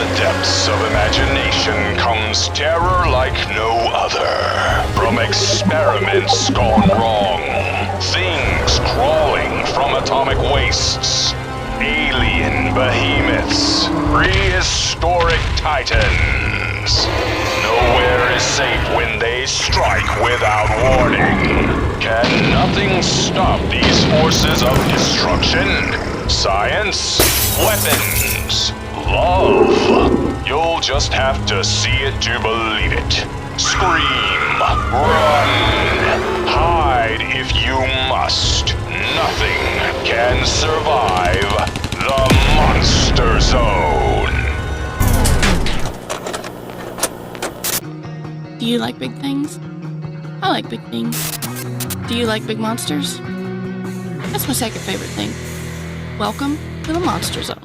the depths of imagination comes terror like no other. From experiments gone wrong, things crawling from atomic wastes, alien behemoths, prehistoric titans. Nowhere is safe when they strike without warning. Can nothing stop these forces of destruction? Science, weapons, love. You'll just have to see it to believe it. Scream, run, hide if you must. Nothing can survive the Monster Zone. Do you like big things? I like big things. Do you like big monsters? That's my second favorite thing. Welcome to the Monster Zone.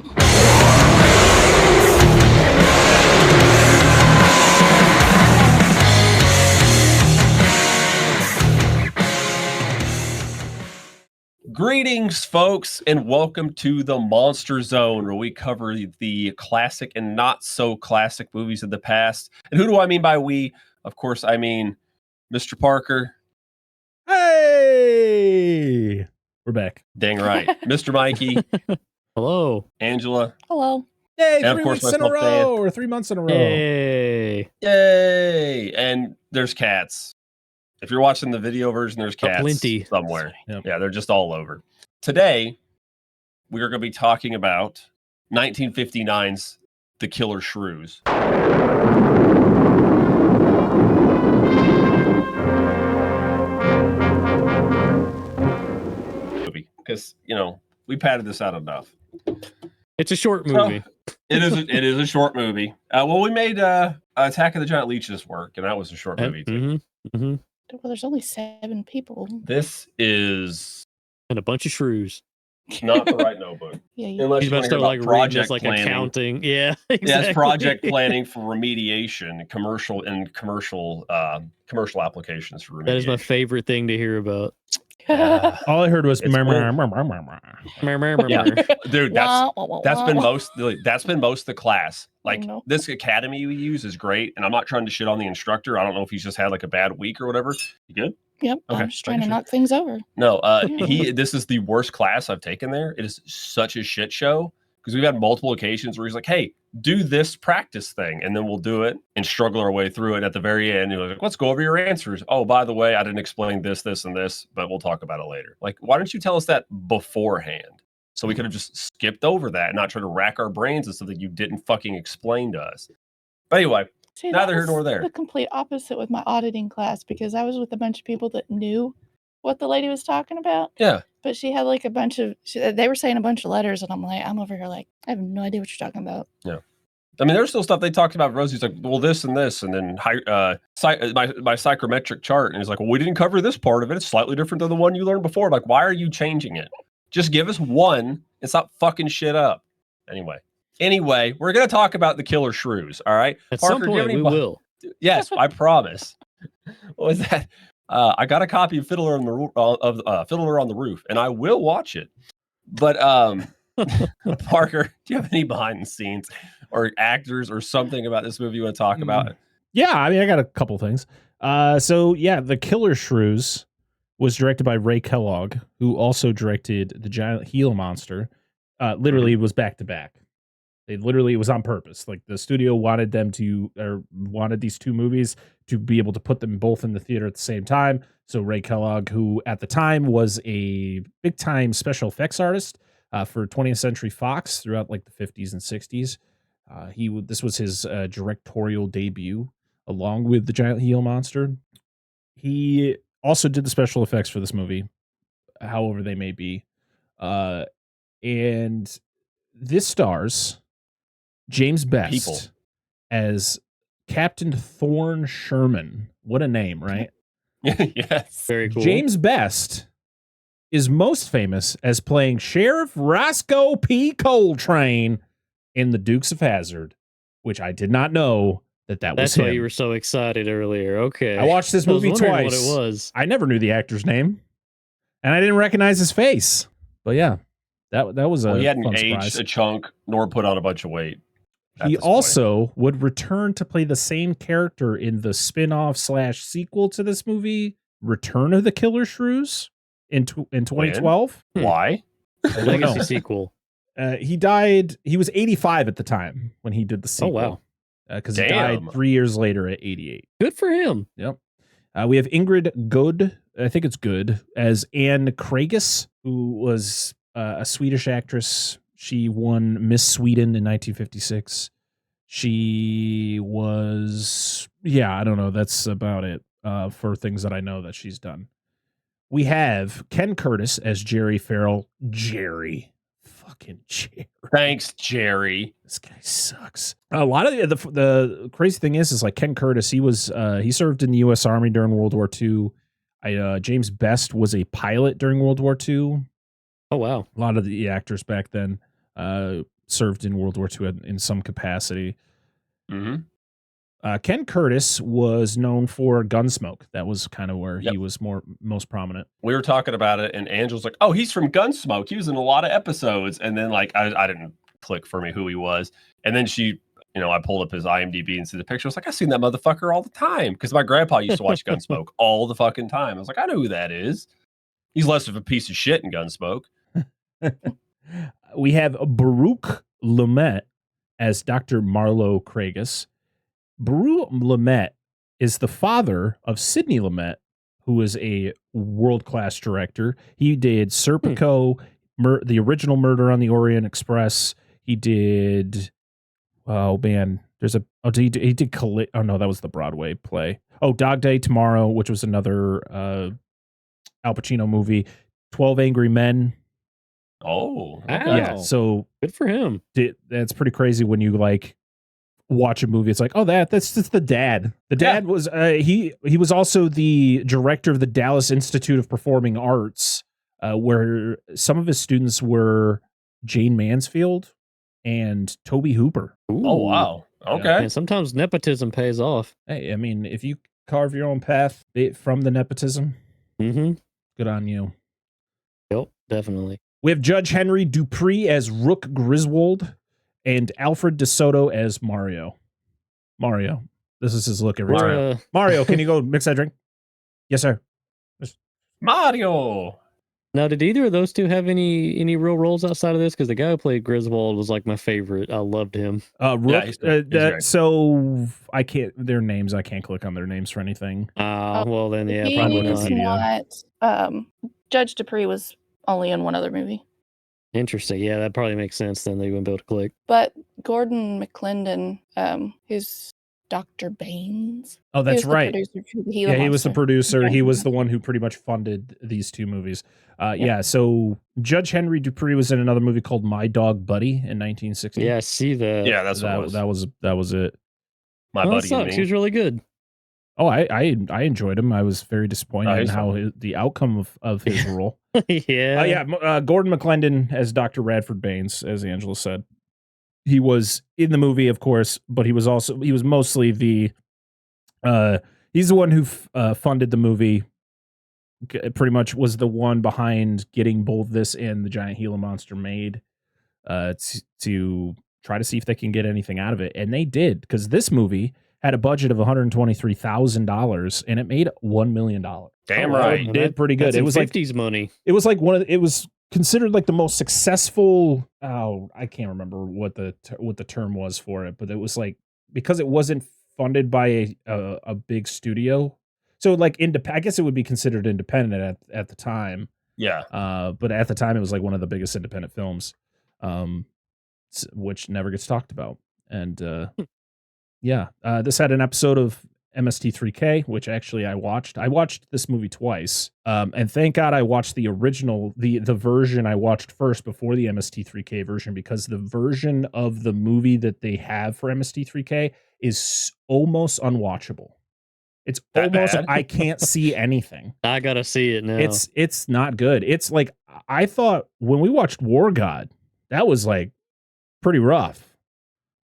Greetings, folks, and welcome to the Monster Zone, where we cover the classic and not so classic movies of the past. And who do I mean by we? Of course, I mean Mr. Parker. Hey, we're back. Dang right. Mr. Mikey. Hello. Angela. Hello. Yay, And of 3 course weeks in a myself, Dan. row, or 3 months in a row. Hey. Yay! And there's cats. If you're watching the video version, there's cats plenty. somewhere. Yep. Yeah, they're just all over. Today, we are going to be talking about 1959's The Killer Shrews. Because, you know, we padded this out enough. It's a short movie. It is a short movie. Well, we made Attack of the Giant Leeches work, and that was a short movie too. Well, there's only 7 people. This is And a bunch of shrews. not the right notebook. Yeah, Unless He's you about want to to hear start about like reading project this like planning. accounting. Yeah, Yeah, exactly. it's project planning for remediation, commercial applications for remediation. That is my favorite thing to hear about. All I heard was It's murr, weird. murr, murr, murr, murr. Yeah. Dude, that's been Wah, most of the class. Like No. this academy we use is great, and I'm not trying to shit on the instructor. I don't know if he's just had like a bad week or whatever. You good? Yep, Okay, I'm just trying to making sure. knock things over. No, this is the worst class I've taken there. It is such a shit show because we've had multiple occasions where he's like, "Hey, do this practice thing," and then we'll do it and struggle our way through it. At the very end, you're like, "Let's go over your answers." Oh, by the way, I didn't explain this, this, and this, but we'll talk about it later. Like, why don't you tell us that beforehand? So we could have just skipped over that and not try to rack our brains on something you didn't fucking explain to us. But anyway, See, neither that here nor was there. the complete opposite with my auditing class because I was with a bunch of people that knew what the lady was talking about. Yeah. But she had like a bunch of, they were saying a bunch of letters, and I'm over here like, I have no idea what you're talking about. Yeah. I mean, there's still stuff they talked about. Rosie's like, well, this and this, and then my psychometric chart. And he's like, well, we didn't cover this part of it. It's slightly different than the one you learned before. I'm like, why are you changing it? Just give us one and stop fucking shit up. Anyway, we're going to talk about the Killer Shrews, all right? At Parker, some do you have point, any we will. Yes, I promise. What was that? I got a copy of Fiddler on the Roof, and I will watch it. But Parker, do you have any behind the scenes or actors or something about this movie you want to talk about? Yeah, I mean, I got a couple things. The Killer Shrews was directed by Ray Kellogg, who also directed The Giant Gila Monster. Literally, it was back to back. It was on purpose. Like the studio wanted these two movies to be able to put them both in the theater at the same time. So Ray Kellogg, who at the time was a big time special effects artist for 20th Century Fox throughout like the 50s and 60s, this was his directorial debut along with The Giant Gila Monster. He also did the special effects for this movie, however they may be, and this stars James Best as Captain Thorne Sherman. What a name, right? Yes. Very cool. James Best is most famous as playing Sheriff Roscoe P. Coltrane in The Dukes of Hazzard, which I did not know that was That's him. why you were so excited earlier. Okay. I watched this I was movie wondering twice. what it was. I never knew the actor's name, and I didn't recognize his face. But yeah, that was a He hadn't fun aged surprise. a chunk nor put on a bunch of weight. He this point. also would return to play the same character in the spin-off / sequel to this movie, Return of the Killer Shrews, in 2012. Why? I don't Legacy know. sequel. He died. He was 85 at the time when he did the sequel. Oh, wow. Because he died Damn. 3 years later at 88. Good for him. Yep. We have Ingrid Good, I think it's Good, as Anne Kragus, who was a Swedish actress. She won Miss Sweden in 1956. She was, I don't know. That's about it for things that I know that she's done. We have Ken Curtis as Jerry Farrell. Fucking Jerry. Thanks, Jerry. This guy sucks. A lot of the crazy thing is like Ken Curtis. He was he served in the U.S. Army during World War II. James Best was a pilot during World War II. Oh, wow. A lot of the actors back then served in World War II in some capacity. Mm-hmm. Ken Curtis was known for Gunsmoke. That was kind of where he was most prominent. We were talking about it, and Angela's like, "Oh, he's from Gunsmoke. He was in a lot of episodes." And then, like, I didn't click for me who he was. And then she, I pulled up his IMDb and see the picture. I was like, "I've seen that motherfucker all the time," because my grandpa used to watch Gunsmoke all the fucking time. I was like, "I know who that is. He's less of a piece of shit in Gunsmoke." We have Baruch Lumet as Dr. Marlowe Kragus. Baruch Lumet is the father of Sidney Lumet, who is a world-class director. He did Serpico, the original Murder on the Orient Express. He did, he did that was the Broadway play. Oh, Dog Day Tomorrow, which was another Al Pacino movie. 12 Angry Men. Oh, okay. Yeah, so good for him. That's pretty crazy when you like watch a movie. It's like, oh, that's just the dad. The dad was he was also the director of the Dallas Institute of Performing Arts, where some of his students were Jane Mansfield and Toby Hooper. Ooh. Oh, wow. Okay. And sometimes nepotism pays off. Hey, I mean, if you carve your own path from the nepotism, good on you. Yep, definitely. We have Judge Henry Dupree as Rook Griswold and Alfred DeSoto as Mario. This is his look every time. Mario, can you go mix that drink? Yes, sir. Mario. Now, did either of those two have any real roles outside of this? Because the guy who played Griswold was like my favorite. I loved him. Rook. He's great. So I can't. Their names. I can't click on their names for anything. Well then, yeah, He probably was not. not. Judge Dupree was only in one other movie. Interesting. Yeah, that probably makes sense. Then they wouldn't be able to click. But Gordon McClendon, who's Dr. Baines. Oh, that's right. He was the producer. Yeah. He was the one who pretty much funded these two movies. So Judge Henry Dupree was in another movie called My Dog Buddy in 1960. Yeah, I see that. Yeah, that's what it was. That was it. My That buddy and sucks. me. He was really good. Oh, I enjoyed him. I was very disappointed in he's how the outcome of his role. Yeah. Gordon McClendon as Dr. Radford Baines, as Angela said. He was in the movie, of course, but he was mostly the he's the one who funded the movie. Pretty much was the one behind getting both this and the Giant Gila Monster made to try to see if they can get anything out of it. And they did, because this movie had a budget of $123,000 and it made $1 million. Damn Oh, right. It did pretty good. That's It in was like 50s money. it was like it was considered like the most successful. Oh, I can't remember what the term was for it, but it was like, because it wasn't funded by a big studio. So like I guess it would be considered independent at the time. Yeah. But at the time it was like one of the biggest independent films, which never gets talked about. And this had an episode of MST3K, which actually I watched. I watched this movie twice. And thank God I watched the original, the version I watched first before the MST3K version, because the version of the movie that they have for MST3K is almost unwatchable. It's That almost, bad? I can't see anything. I gotta see it now. It's not good. It's like, I thought when we watched War God, that was like pretty rough.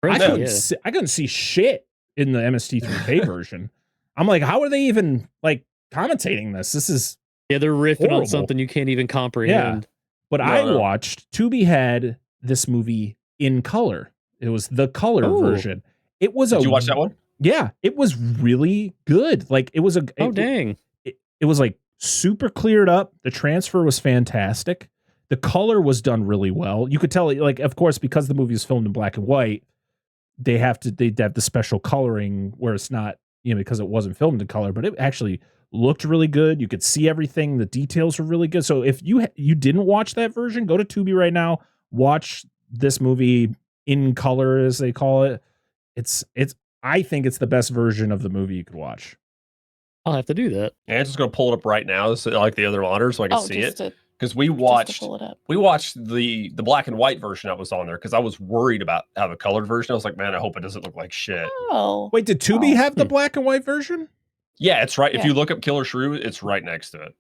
I couldn't see shit in the MST3K version. I'm like, how are they even like commentating this? This is they're riffing horrible. on something you can't even comprehend. But No. I watched, Tubi had this movie in color. It was the color Ooh. version. It was Did you watch that one? Yeah, it was really good. Like it was Dang. it was like super cleared up. The transfer was fantastic. The color was done really well. You could tell, like, of course, because the movie is filmed in black and white, they'd have the special coloring where it's not, because it wasn't filmed in color, but it actually looked really good. You could see everything. The details were really good. So if you didn't watch that version, go to Tubi right now, watch this movie in color, as they call it. I think it's the best version of the movie you could watch. I'll have to do that. And I'm just going to pull it up right now, so, like the other monitor, so I can see it. Because we watched the black and white version that was on there, because I was worried about how the colored version. I was like, man, I hope it doesn't look like shit. Oh. Wait, did Tubi have the black and white version? Yeah, it's right. Yeah. If you look up Killer Shrews, it's right next to it.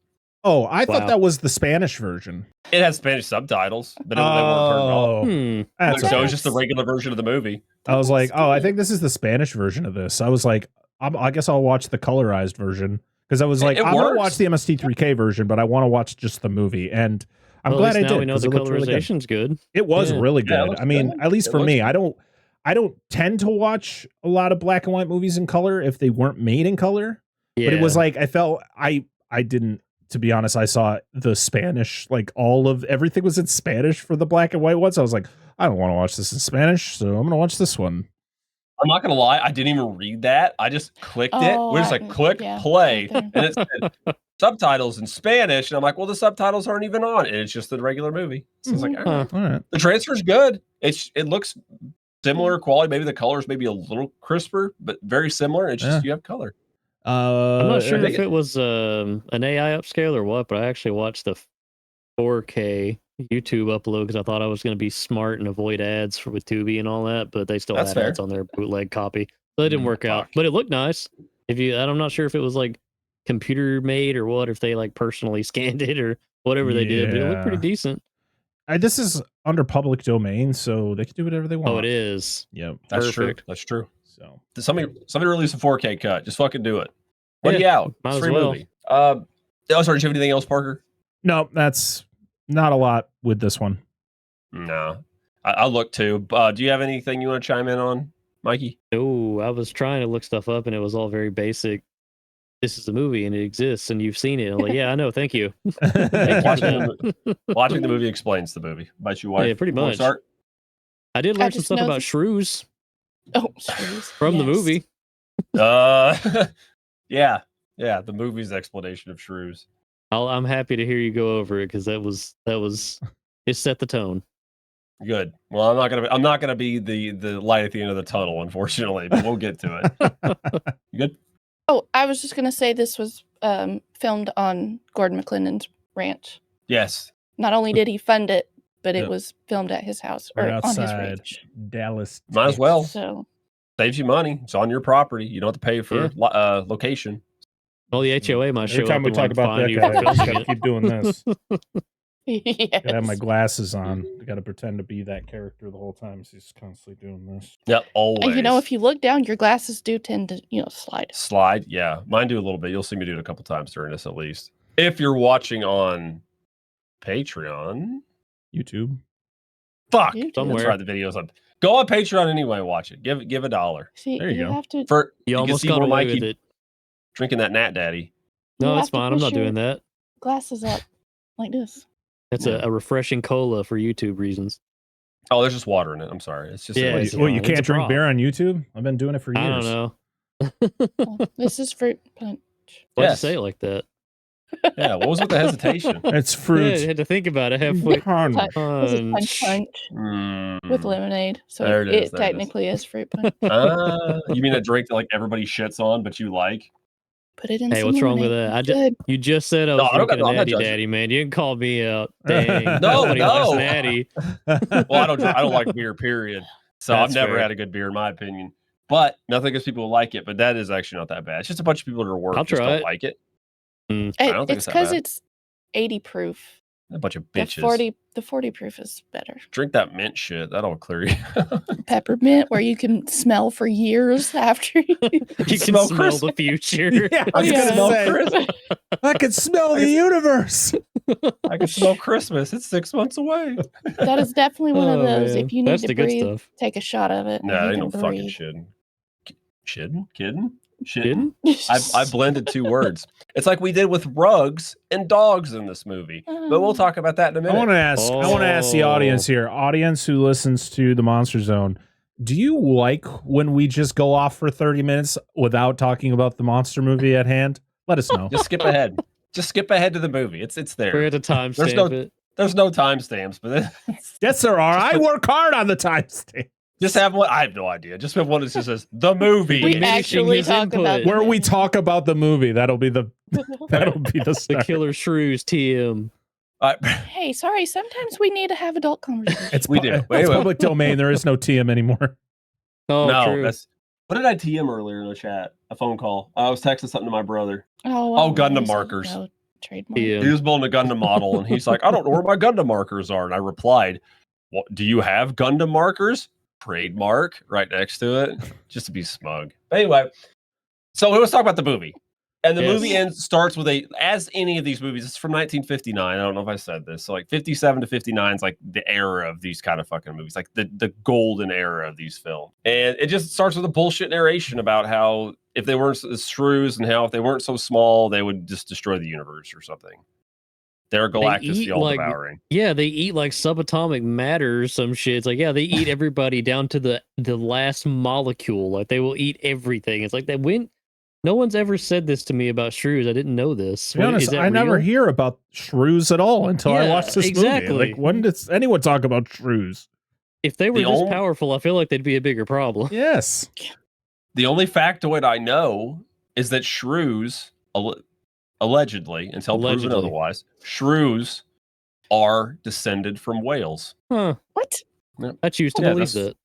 Oh, I thought Wow. that was the Spanish version. It has Spanish subtitles, but they weren't turned off. That's So okay. it was just the regular version of the movie. I was like, I think this is the Spanish version of this. I was like, I guess I'll watch the colorized version, because I was like, I'm going to watch the MST3K version, but I want to watch just the movie. And I'm glad I did. Now we know the it looked really good. colorization's good. It was really Yeah, it good. looks I mean, good. at least It for looks me, good. I don't tend to watch a lot of black and white movies in color if they weren't made in color. Yeah. But it was like, I didn't, to be honest, I saw the Spanish, like everything was in Spanish for the black and white ones. I was like, I don't want to watch this in Spanish, so I'm going to watch this one. I'm not gonna lie, I didn't even read that. I just clicked it. We're just like click play, right and it said subtitles in Spanish, and I'm like, well, the subtitles aren't even on, and it's just the regular movie. So I was like, all right. All right. The transfer's good. It looks similar quality. Maybe the colors maybe a little crisper, but very similar. It's just you have color. I'm not sure if it was an AI upscale or what, but I actually watched the 4K YouTube upload because I thought I was going to be smart and avoid ads with Tubi and all that, but they still That's had fair. ads on their bootleg copy, so it didn't work out. Fuck. But it looked nice. I'm not sure if it was like computer made or what, if they like personally scanned it or whatever they did, but it looked pretty decent. This is under public domain, so they can do whatever they want. Oh, it is. Yep. That's Perfect. true. That's true. So Somebody release a 4K cut. Just fucking do it. What Yeah, are you out? might It's as free well. movie. Sorry, do you have anything else, Parker? no, that's not a lot with this one. No. I'll look too. Do you have anything you want to chime in on, Mikey? No, I was trying to look stuff up and it was all very basic. This is the movie and it exists and you've seen it. I'm like, yeah, I know. Thank you. Watching the movie explains the movie. Bet you wife. Yeah, pretty Wanna much. Start? I did learn some just stuff know about that- shrews Oh, shrews. from the Yes. movie. Yeah. The movie's explanation of shrews. I'm happy to hear you go over it because that was it set the tone. Good. Well, I'm not gonna be the light at the end of the tunnel, unfortunately, but we'll get to it. You good? Oh, I was just gonna say this was filmed on Gordon McClennan's ranch. Yes. Not only did he fund it, but Yep. it was filmed at his house or Right on his outside ranch. Dallas. Might as well. So Saves you money. It's on your property. You don't have to pay for location. Well, the HOA might show Every time up we and talk want to about find that you guy, for I just filming gotta keep doing this. yes. Gotta have my glasses on. I gotta pretend to be that character the whole time. So he's constantly doing this. Yep. Always. And if you look down, your glasses do tend to, slide. Slide, yeah. Mine do a little bit. You'll see me do it a couple times during this at least. If you're watching on Patreon, YouTube. fuck. You do. Somewhere. That's right. The video's up. Go on Patreon anyway. Watch it. Give $1 See, There you go. have to. for You can almost see got more away Mikey with it. drinking that Nat Daddy. No, You it's have to fine. I'm push not your- doing that. Glasses up like this. It's a refreshing cola for YouTube reasons. Oh, there's just water in it. I'm sorry. It's just Yeah, a it's lazy- Well, you it's can't a drink prop. beer on YouTube? I've been doing it for years. I don't know. Well, this is fruit punch. Why'd you Yes. say it like that? Yeah. What was with the hesitation? It's Yeah, I fruit. had to think about it halfway. Punch. This is punch punch with Mm. lemonade. So There it is, it there it is. technically is fruit punch. You mean a drink that like everybody shits on, but you like? Put it in Hey, some what's wrong with lemonade. that? Good. You just said I No, was I don't drinking got- a I'm not natty judging. daddy, man. You didn't call me out. Dang. No, Nobody likes no. natty. Well, I don't like beer, period. So I've That's never fair. had a good beer in my opinion. But nothing against people who like it, but that is actually not that bad. It's just a bunch of people that are work I'll just try don't it. like it. Mm. I don't think It's it's that because bad. it's 80 proof. A bunch of bitches. The 40 proof is better. Drink that mint shit. That'll clear you. Peppermint, where you can smell for years after you. You can smell the future. Yeah, I was Yeah. gonna say, I can smell the universe. I can smell Christmas. It's 6 months away. That is definitely one of Oh, those. man. If you need That's to the good breathe, stuff. take a shot of it. Nah, and ain't you no can fucking breathe. shitting. Shitting? I blended two words. It's like we did with rugs and dogs in this movie. But we'll talk about that in a minute. I want to ask the audience here, audience who listens to the Monster Zone, do you like when we just go off for 30 minutes without talking about the monster movie at hand? Let us know. Just skip ahead. Just skip ahead to the movie. It's there. We're at the timestamp it. There's no timestamps, but Yes, there are. I work hard on the timestamp. just have one. I have no idea. Just have one that just says the movie. We Diminishing actually his talk input. about Where we talk about the movie, that'll be the The start. Killer Shrews TM. Hey, sorry. Sometimes we need to have adult conversations. We do. It's Anyway. public domain. There is no TM anymore. Oh, no, true. what did I TM earlier in the chat? A phone call. I was texting something to my brother. Oh, Gundam markers. Trademark. Yeah. He was building a Gundam model, and he's like, I don't know where my Gundam markers are. And I replied, "What? Do you have Gundam markers?" Trademark right next to it, just to be smug. But anyway, so let's talk about the movie. And the Yes. movie starts with as any of these movies, it's from 1959. I don't know if I said this. So like 57 to 59 is like the era of these kind of fucking movies, like the golden era of these films. And it just starts with a bullshit narration about how if they weren't shrews and how if they weren't so small, they would just destroy the universe or something. They're Galactus, eat the all-devouring. Yeah, they eat like subatomic matter or some shit. It's like, yeah, they eat everybody down to the last molecule. Like they will eat everything. It's like no one's ever said this to me about shrews. I didn't know this. To be honest, I never hear about shrews at all until I watch this movie. Like, when does anyone talk about shrews? If they were this powerful, I feel like they'd be a bigger problem. Yes. The only factoid I know is that shrews, allegedly, until proven otherwise, shrews are descended from whales. Huh. What? Yep. I choose to believe that.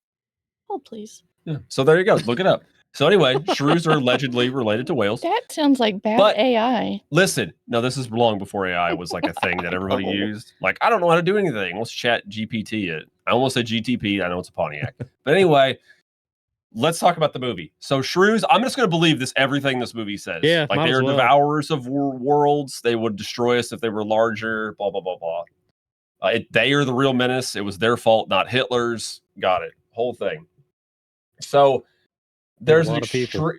Oh, please. Yeah. So there you go. Look it up. So anyway, shrews are allegedly related to whales. That sounds like bad AI. Listen, no, this is long before AI was like a thing that everybody used. Like, I don't know how to do anything. Let's chat GPT it. I almost said GTP. I know it's a Pontiac. But anyway, let's talk about the movie. So shrews, I'm just going to believe everything this movie says. Yeah, like they are devourers of worlds. They would destroy us if they were larger, blah, blah, blah, blah. They are the real menace. It was their fault, not Hitler's. Got it. Whole thing. So there's a lot of people.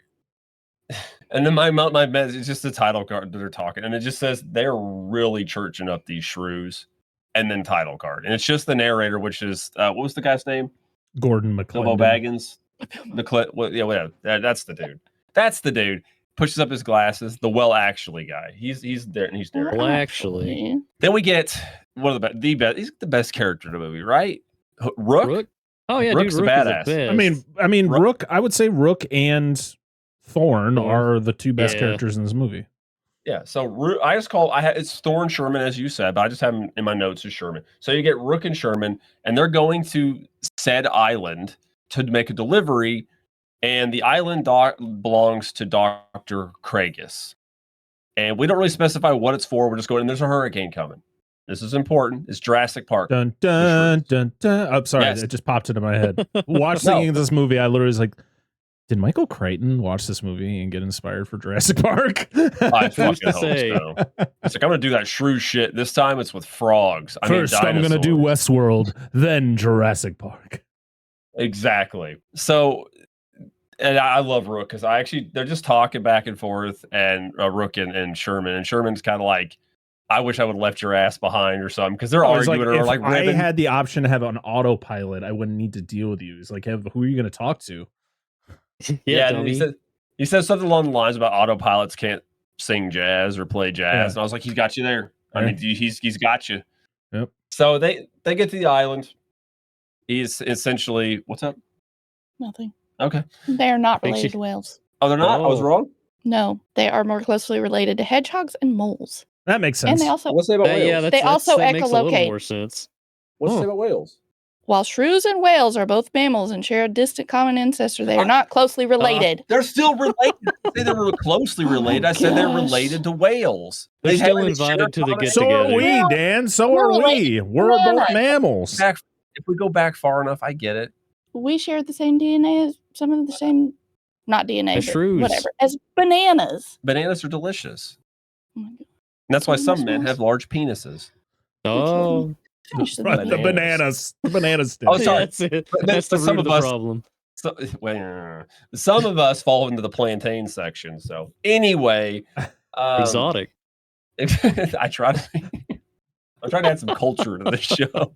And then my it's just the title card that they're talking, and it just says they're really churching up these shrews, and then title card, and it's just the narrator, which is what was the guy's name? Gordon Bilbo McClendon. Baggins. That's the dude. That's the dude. Pushes up his glasses. The actually guy. He's there, and he's there. Well, actually, then we get one of the best. He's the best character in the movie, right? Rook. Oh yeah, Rook's dude, a badass. I mean, Rook. I would say Rook and Thorn are the two best characters in this movie. Yeah, so it's Thorn Sherman, as you said, but I just have them in my notes as Sherman. So you get Rook and Sherman, and they're going to said island to make a delivery, and the island belongs to Dr. Kragus. And we don't really specify what it's for. We're just going, and there's a hurricane coming. This is important. It's Jurassic Park. Dun dun dun dun. I'm sorry, Yes. it just popped into my head. Watching this movie, I literally was like, "Did Michael Crichton watch this movie and get inspired for Jurassic Park?" I fucking to hope say? so. It's like, I'm going to do that shrew shit. This time it's with frogs. First, I'm going to do Westworld, then Jurassic Park. Exactly. So, and I love Rook because they're just talking back and forth, and Rook and Sherman. And Sherman's kind of like, I wish I would have left your ass behind or something, because they're arguing or like I had the option to have an autopilot, I wouldn't need to deal with you. He's like, who are you going to talk to? Yeah, and he says something along the lines about autopilots can't sing jazz or play jazz. Yeah. And I was like, he's got you there. I mean, he's got you. Yep. So they get to the island. He's essentially, what's up? Nothing. Okay. They are not related to whales. Oh, they're not? I was wrong? No, they are more closely related to hedgehogs and moles. That makes sense. And they also What's it about whales? Yeah, they also that makes a little echolocate. more sense. What's it about whales? While shrews and whales are both mammals and share a distant common ancestor, they are not closely related. They're still related. I say they were closely related. I said they're gosh. related to whales. They're They still haven't shared invited to the common- get So are together. we, Dan. So are we. We're both mammals. If we go back far enough, I get it. We share the same DNA as some of the same, not DNA, As but shrews. whatever, as bananas. Bananas are delicious. Oh my God. And that's why some men Mushrooms. have large penises. Oh, Finish the Right, the bananas. bananas. The bananas. Oh, sorry. that's it. But That's the some root of of the us- problem. So, well, some of us fall into the plantain section. So anyway, Exotic. I try to. I'm trying to add some culture to this show.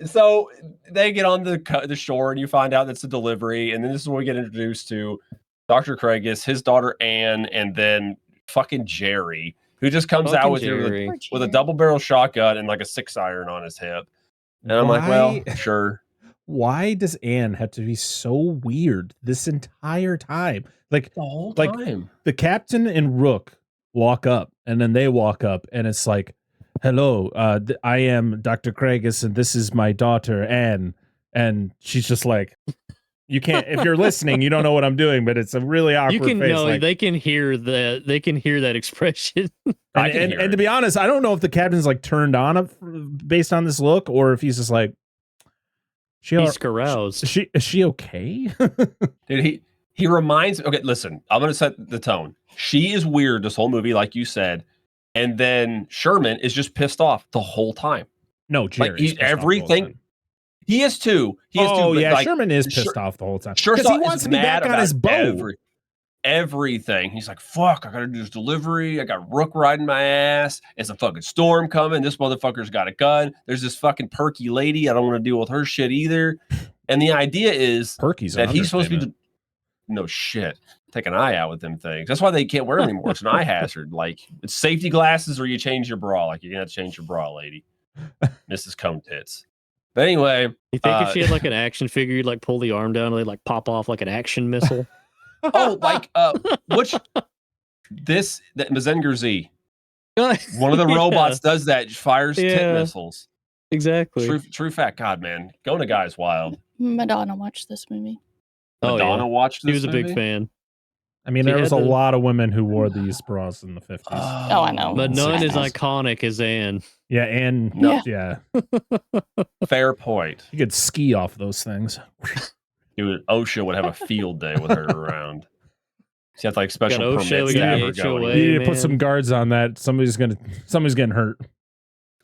So they get on the shore, and you find out that's a delivery, and then this is when we get introduced to Dr. Craigus, his daughter Anne, and then fucking Jerry, who just comes out with Jerry. with a double barrel shotgun and like a 6-iron on his hip. And I'm like, well, sure. Why does Anne have to be so weird this entire time? Like The whole Like- time. the captain and Rook walk up, and then they walk up, and it's like, hello, I am Dr. Craigus, and this is my daughter, Anne. And she's just like, you can't, if you're listening, you don't know what I'm doing, but it's a really awkward You can face. know like- they can hear that. They can hear that expression. I can hear and it. to be honest, I don't know if the captain's like turned on based on this look, or if he's just like, He's caroused. is she okay? Dude, he reminds me. Okay, listen, I'm gonna set the tone. She is weird this whole movie, like you said, and then Sherman is just pissed off the whole time. No, Jerry. he's everything- He is too. He is too. Oh but, yeah, like, Sherman is Sher- pissed off the whole time. Sure, Because he wants to be back on his boat. Everything. He's like, fuck, I gotta do this delivery. I got Rook riding my ass. It's a fucking storm coming. This motherfucker's got a gun. There's this fucking perky lady. I don't want to deal with her shit either. And the idea is Perky's that he's supposed to be no shit. Take an eye out with them things. That's why they can't wear them anymore. It's an eye hazard. Like, it's safety glasses or you change your bra. Like, you're gonna have to change your bra, lady. Mrs. Cone Tits. But anyway, You think if she had like an action figure, you'd like pull the arm down and they like pop off like an action missile? like which this that Mazinger Z, one of the Yeah, robots does that, fires tit Yeah. missiles. Exactly. True fact. God, man, Gona Guy's wild. Madonna watched this movie. Oh, Madonna yeah. watched this He was a big movie? fan. I mean, She there was a had the- lot of women who wore these bras in the 50s. Oh, I know. But none as 60s. iconic as Anne. Yeah, and No. yeah, Fair point. you could ski off those things. Dude, OSHA would have a field day with her around. She had like special Got OSHA, permits we to got have the her going. HOA. You need to man. put some guards on that. Somebody's getting hurt.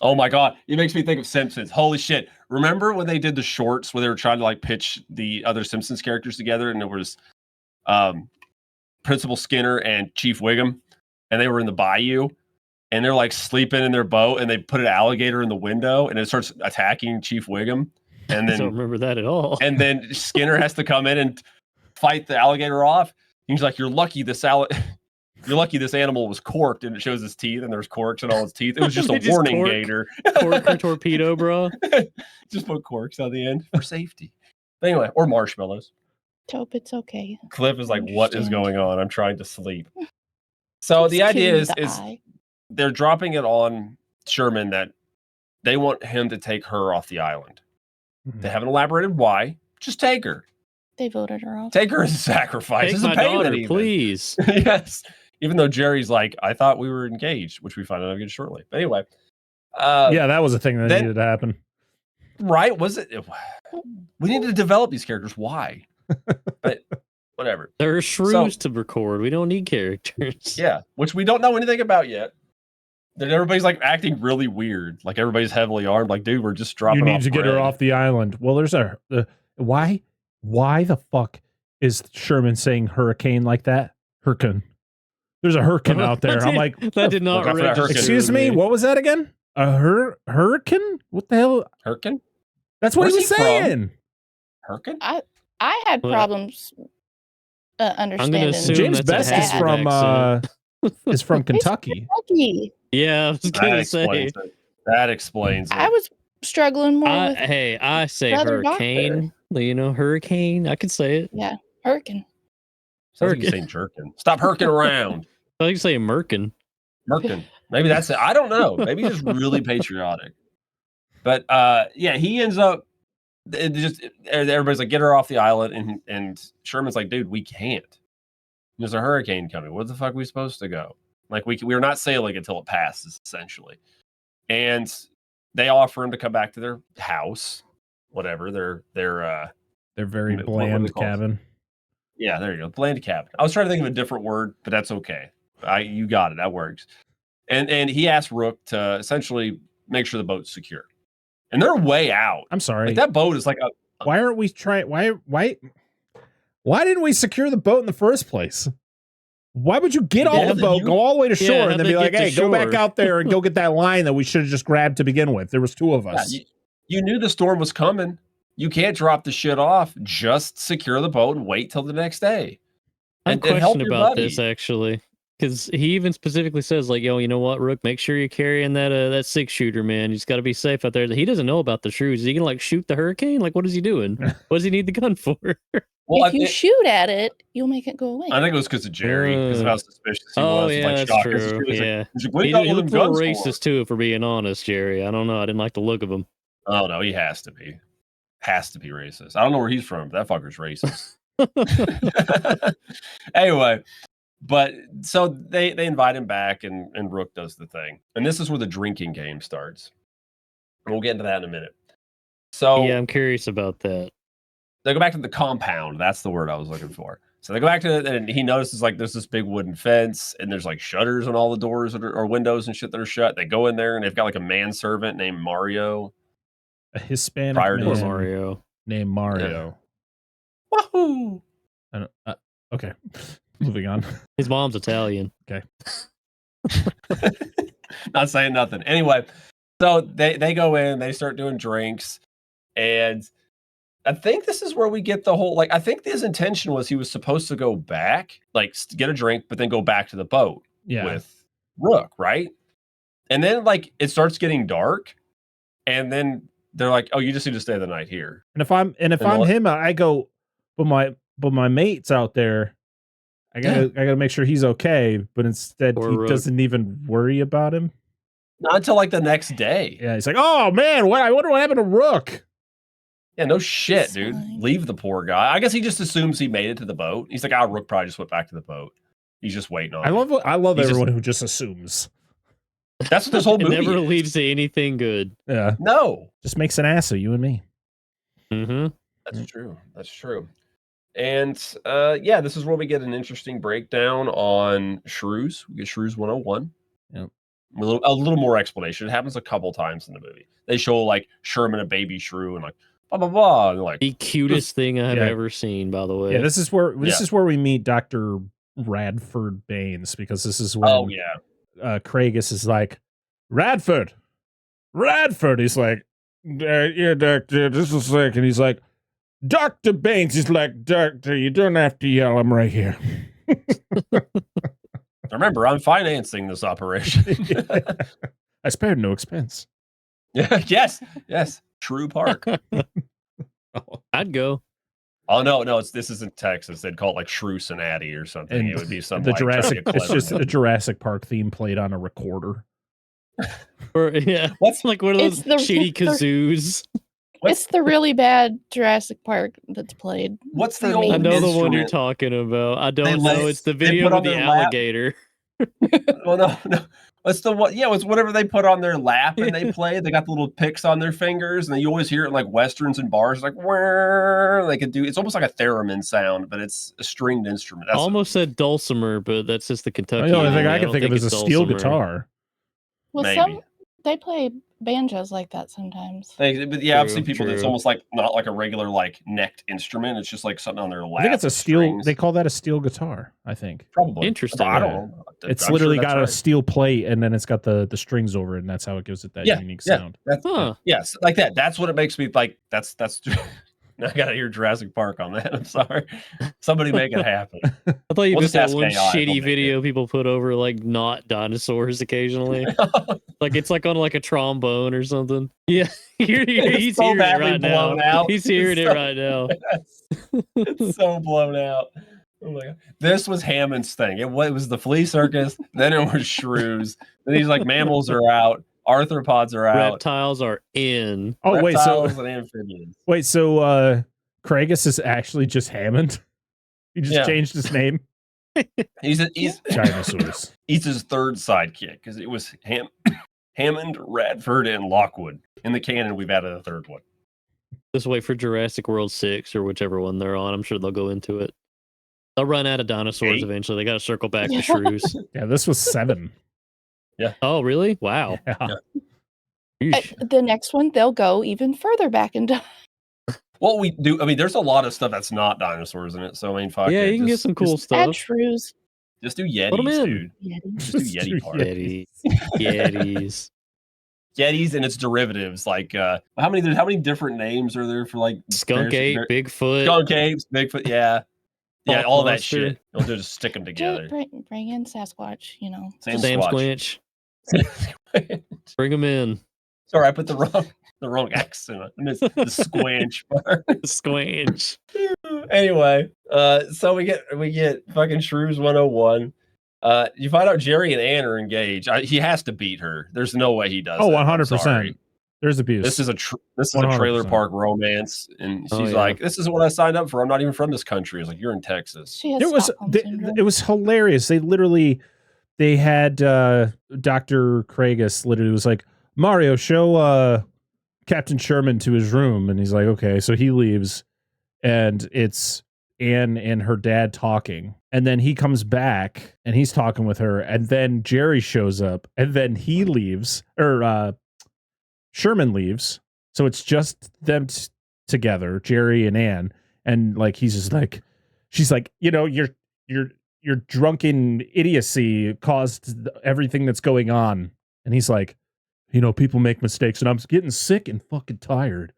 Oh my god, it makes me think of Simpsons. Holy shit! Remember when they did the shorts where they were trying to like pitch the other Simpsons characters together, and there was Principal Skinner and Chief Wiggum, and they were in the bayou, and they're like sleeping in their boat, and they put an alligator in the window, and it starts attacking Chief Wiggum, and I don't then remember that at all. and then Skinner has to come in and fight the alligator off. He's like, "You're lucky this animal was corked," and it shows his teeth, and there's corks in all his teeth. It was just They a just warning cork- gator. Cork or torpedo, bro. Just put corks on the end for safety. But anyway, or marshmallows. Taupe, it's okay. Cliff is like, "What is Understand. going on? I'm trying to sleep." So the Just idea killing is the is eye. they're dropping it on Sherman that they want him to take her off the island. They haven't elaborated why. Just take her. They voted her off. Take her as a sacrifice. Take as a my payment, daughter, even. please. Yes. Even though Jerry's like, I thought we were engaged, which we find out again shortly. But anyway. Yeah, that was a thing that then- needed to happen. Right? Was it? We need to develop these characters. Why? But whatever. There are shrews to record. We don't need characters. Yeah. Which we don't know anything about yet. Then everybody's like acting really weird. Like everybody's heavily armed. Like, dude, we're just dropping You need off to get her bread. off the island. Well, there's why the fuck is Sherman saying hurricane like that? Hurricane. There's a hurricane out there. I'm like, that did not Look out for that register. hurricane. excuse me, what was that again? A hurricane? What the hell? Hurricane? That's what Where's he was he from? saying. Hurricane? I had Well, problems understanding. assume James that's a Best is bad from accent. is from Kentucky. Kentucky. Yeah, I was That gonna say. explains it. That explains it. I was struggling more with Hey, I say Brother hurricane. You know, hurricane. I could say it. hurricane. Sounds like you're saying jerkin. Stop herking around. I can say merkin. Merkin. Maybe that's it. I don't know. Maybe he's just really patriotic. But yeah, he ends up. Everybody's like, get her off the island, and Sherman's like, dude, we can't. There's a hurricane coming. What the fuck are we supposed to go? Like we're not sailing until it passes, essentially. And they offer him to come back to their house, whatever. Their very bland cabin. Yeah, there you go. Bland cabin. I was trying to think of a different word, but that's okay. You got it. That works. And he asked Rook to essentially make sure the boat's secure. And they're way out. I'm sorry. Like, that boat is like a. Why aren't we trying? Why didn't we secure the boat in the first place? Why would you get off the boat, go all the way to shore, and then be like, hey, go back out there and go get that line that we should have just grabbed to begin with? There was two of us. Yeah, you knew the storm was coming. You can't drop the shit off. Just secure the boat and wait till the next day. I have a question about this, actually. Because he even specifically says, like, yo, you know what, Rook, make sure you're carrying that 6-shooter, man. You just got to be safe out there. He doesn't know about the shrews. Is he going to, like, shoot the hurricane? Like, what is he doing? What does he need the gun for? Well, if you shoot at it, you'll make it go away. I think it was because of Jerry, because of how suspicious he was. Yeah, like, that's true. Yeah. He looked a little racist, too, if we're being honest, Jerry. I don't know. I didn't like the look of him. Oh, no, he has to be. Has to be racist. I don't know where he's from, but that fucker's racist. Anyway. But so they invite him back, and Rook does the thing. And this is where the drinking game starts. And we'll get into that in a minute. So yeah, I'm curious about that. They go back to the compound. That's the word I was looking for. So they go back to it, and he notices like there's this big wooden fence, and there's like shutters on all the doors or windows and shit that are shut. They go in there, and they've got like a manservant named Mario. A Hispanic man Mario. Named Mario. Yeah. Wahoo! Okay. Moving on. His mom's Italian. Okay. Not saying nothing. Anyway, so they go in, they start doing drinks, and I think this is where we get the whole, like, I think his intention was he was supposed to go back, like, get a drink, but then go back to the boat with Rook, right? And then, like, it starts getting dark, and then they're like, oh, you just need to stay the night here. And if I'm him, I go, but my mate's out there. I gotta make sure he's okay, but instead he doesn't even worry about him. Not until like the next day. Yeah, he's like, oh man, I wonder what happened to Rook. Yeah, no shit, dude. Leave the poor guy. I guess he just assumes he made it to the boat. He's like, Rook probably just went back to the boat. He's just waiting on it. I love everyone who just assumes. That's what this whole movie never leads to anything good. Yeah. No. Just makes an ass of you and me. Mm-hmm. That's true. That's true. And yeah, this is where we get an interesting breakdown on shrews. We get Shrews 101. Yep. A little more explanation. It happens a couple times in the movie. They show like Sherman, a baby shrew, and like blah blah blah. And like the cutest thing I've ever seen, by the way. Yeah, this is where we meet Dr. Radford Baines, because this is when Craigus is like, Radford. He's like, yeah, doctor, just a second. He's like, Dr. Baines is like, Doctor, you don't have to yell. I'm right here. Remember, I'm financing this operation. I spared no expense. Yes. True Park. I'd go. Oh no! This isn't Texas. They'd call it like Shrew Cincinnati or something. And it would be some the Jurassic. It's just a Jurassic Park theme played on a recorder. Or what's like one of those shitty kazoos? It's the really bad Jurassic Park that's played. What's the old? I know the one you're talking about. I don't know. It's the video with the alligator. Well, no. It's the one. Yeah, it's whatever they put on their lap and they play. They got the little picks on their fingers, and you always hear it in like westerns and bars, like where they could do. It's almost like a theremin sound, but it's a stringed instrument. I almost said dulcimer, but that's just the Kentucky. The only thing I can think of is a steel guitar. Well, maybe. They play banjos like that sometimes. But yeah, I've seen people that's almost like not like a regular like necked instrument. It's just like something on their lap. I think it's a steel. Strings. They call that a steel guitar. I think probably interesting. I don't know. It's literally got a steel plate, and then it's got the strings over it, and that's how it gives it that unique sound. Yes, like that. That's what it makes me like. That's. I gotta hear Jurassic Park on that. I'm sorry. Somebody make it happen. I thought you missed that one shitty video people put over like not dinosaurs occasionally. Like it's like on like a trombone or something. Yeah, he's so hearing it right blown now. Out. He's hearing it right now. It's so blown out. Oh my God. This was Hammond's thing. It was the flea circus. Then it was shrews. Then he's like, mammals are out. Arthropods are out. Reptiles are in. Oh, Reptiles and amphibians. so Kragus is actually just Hammond. He just changed his name. He's dinosaurs. He's his third sidekick because it was Hammond, Radford, and Lockwood. In the canon, we've added a third one. Just wait for Jurassic World 6 or whichever one they're on. I'm sure they'll go into it. They'll run out of dinosaurs eventually. They got to circle back to shrews. Yeah, this was 7. Yeah. Oh, really? Wow. Yeah. The next one, they'll go even further back into. Well, we do. I mean, there's a lot of stuff that's not dinosaurs in it. So I mean, fuck. Yeah, it. you can get some cool stuff. Add shrews. Just do Yetis, Put 'em in. dude. Yeti. Just do Yeti part. Yetis. Yetis and its derivatives. Like, how many different names are there for like Skunk ape, Bigfoot. skunk apes, Bigfoot? Yeah, Hulk all that monster. shit. They'll just stick them together. Bring in Sasquatch, you know. Sam Sam Squatch. Squinch. Bring them in. Sorry, I put the wrong accent. I missed the squinch part. Squinch. Anyway, so we get fucking Shrews 101. You find out Jerry and Ann are engaged. He has to beat her. There's no way he does. Oh, that. 100%. There's abuse. This is a trailer 100%. park romance, and she's like, "This is what I signed up for. I'm not even from this country." It's like, "You're in Texas." She has Stockholm syndrome. It was hilarious. They had Dr. Kragus literally was like, Mario, show Captain Sherman to his room, and he's like, okay. So he leaves, and it's Anne and her dad talking, and then he comes back and he's talking with her, and then Jerry shows up, and then he leaves, or Sherman leaves, so it's just them together, Jerry and Anne, and like he's just like, she's like, you know, your drunken idiocy caused everything that's going on, and he's like, you know, people make mistakes, and I'm getting sick and fucking tired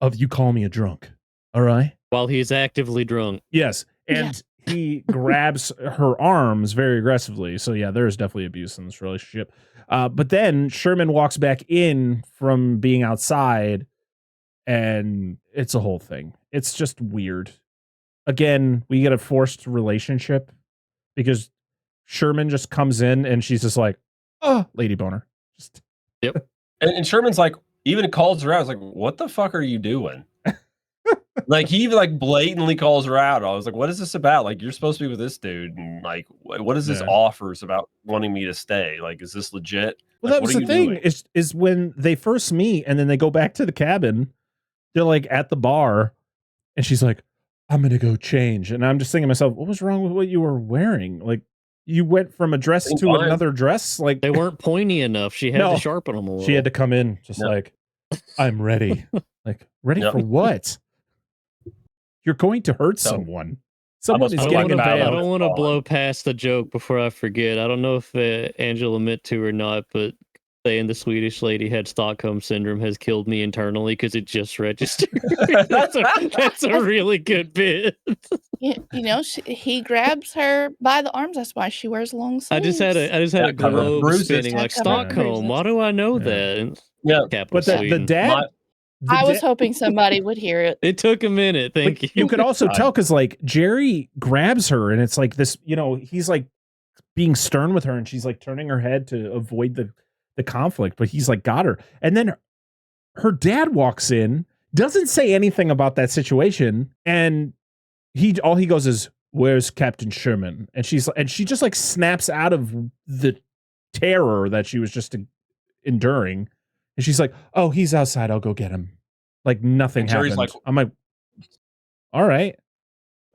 of you calling me a drunk. All right. While he's actively drunk. Yes, and he grabs her arms very aggressively. So yeah, there's definitely abuse in this relationship. But then Sherman walks back in from being outside, and it's a whole thing. It's just weird. Again, we get a forced relationship because Sherman just comes in and she's just like, oh, lady boner. Just Yep. And Sherman's like, even calls her out. It's like, what the fuck are you doing? Like, he even like blatantly calls her out. I was like, what is this about? Like, you're supposed to be with this dude, and like, what is this offers about wanting me to stay? Like, is this legit? Well, like, that was the thing is when they first meet and then they go back to the cabin, they're like at the bar, and she's like, I'm gonna go change. And I'm just thinking to myself, what was wrong with what you were wearing? Like, you went from a dress to another dress. Like, they weren't pointy enough. She had to sharpen them a little. She had to come in just like, I'm ready. Like, ready for what? You're going to hurt someone. Someone is getting I don't want to blow past the joke before I forget. I don't know if Angela meant to or not, but saying the Swedish lady had Stockholm syndrome has killed me internally because it just registered. that's a really good bit. You know, he grabs her by the arms. That's why she wears long sleeves. I just had a globe spinning like Stockholm. Why do I know that? Yeah, but the dad. I was hoping somebody would hear it. It took a minute. Thank you. You could also tell because like Jerry grabs her, and it's like this. You know, he's like being stern with her, and she's like turning her head to avoid the conflict, but he's like got her, and then her dad walks in, doesn't say anything about that situation, and all he goes is, where's Captain Sherman? And she just like snaps out of the terror that she was just enduring, and she's like, oh, he's outside, I'll go get him. Like nothing happened. Like, I'm like, all right.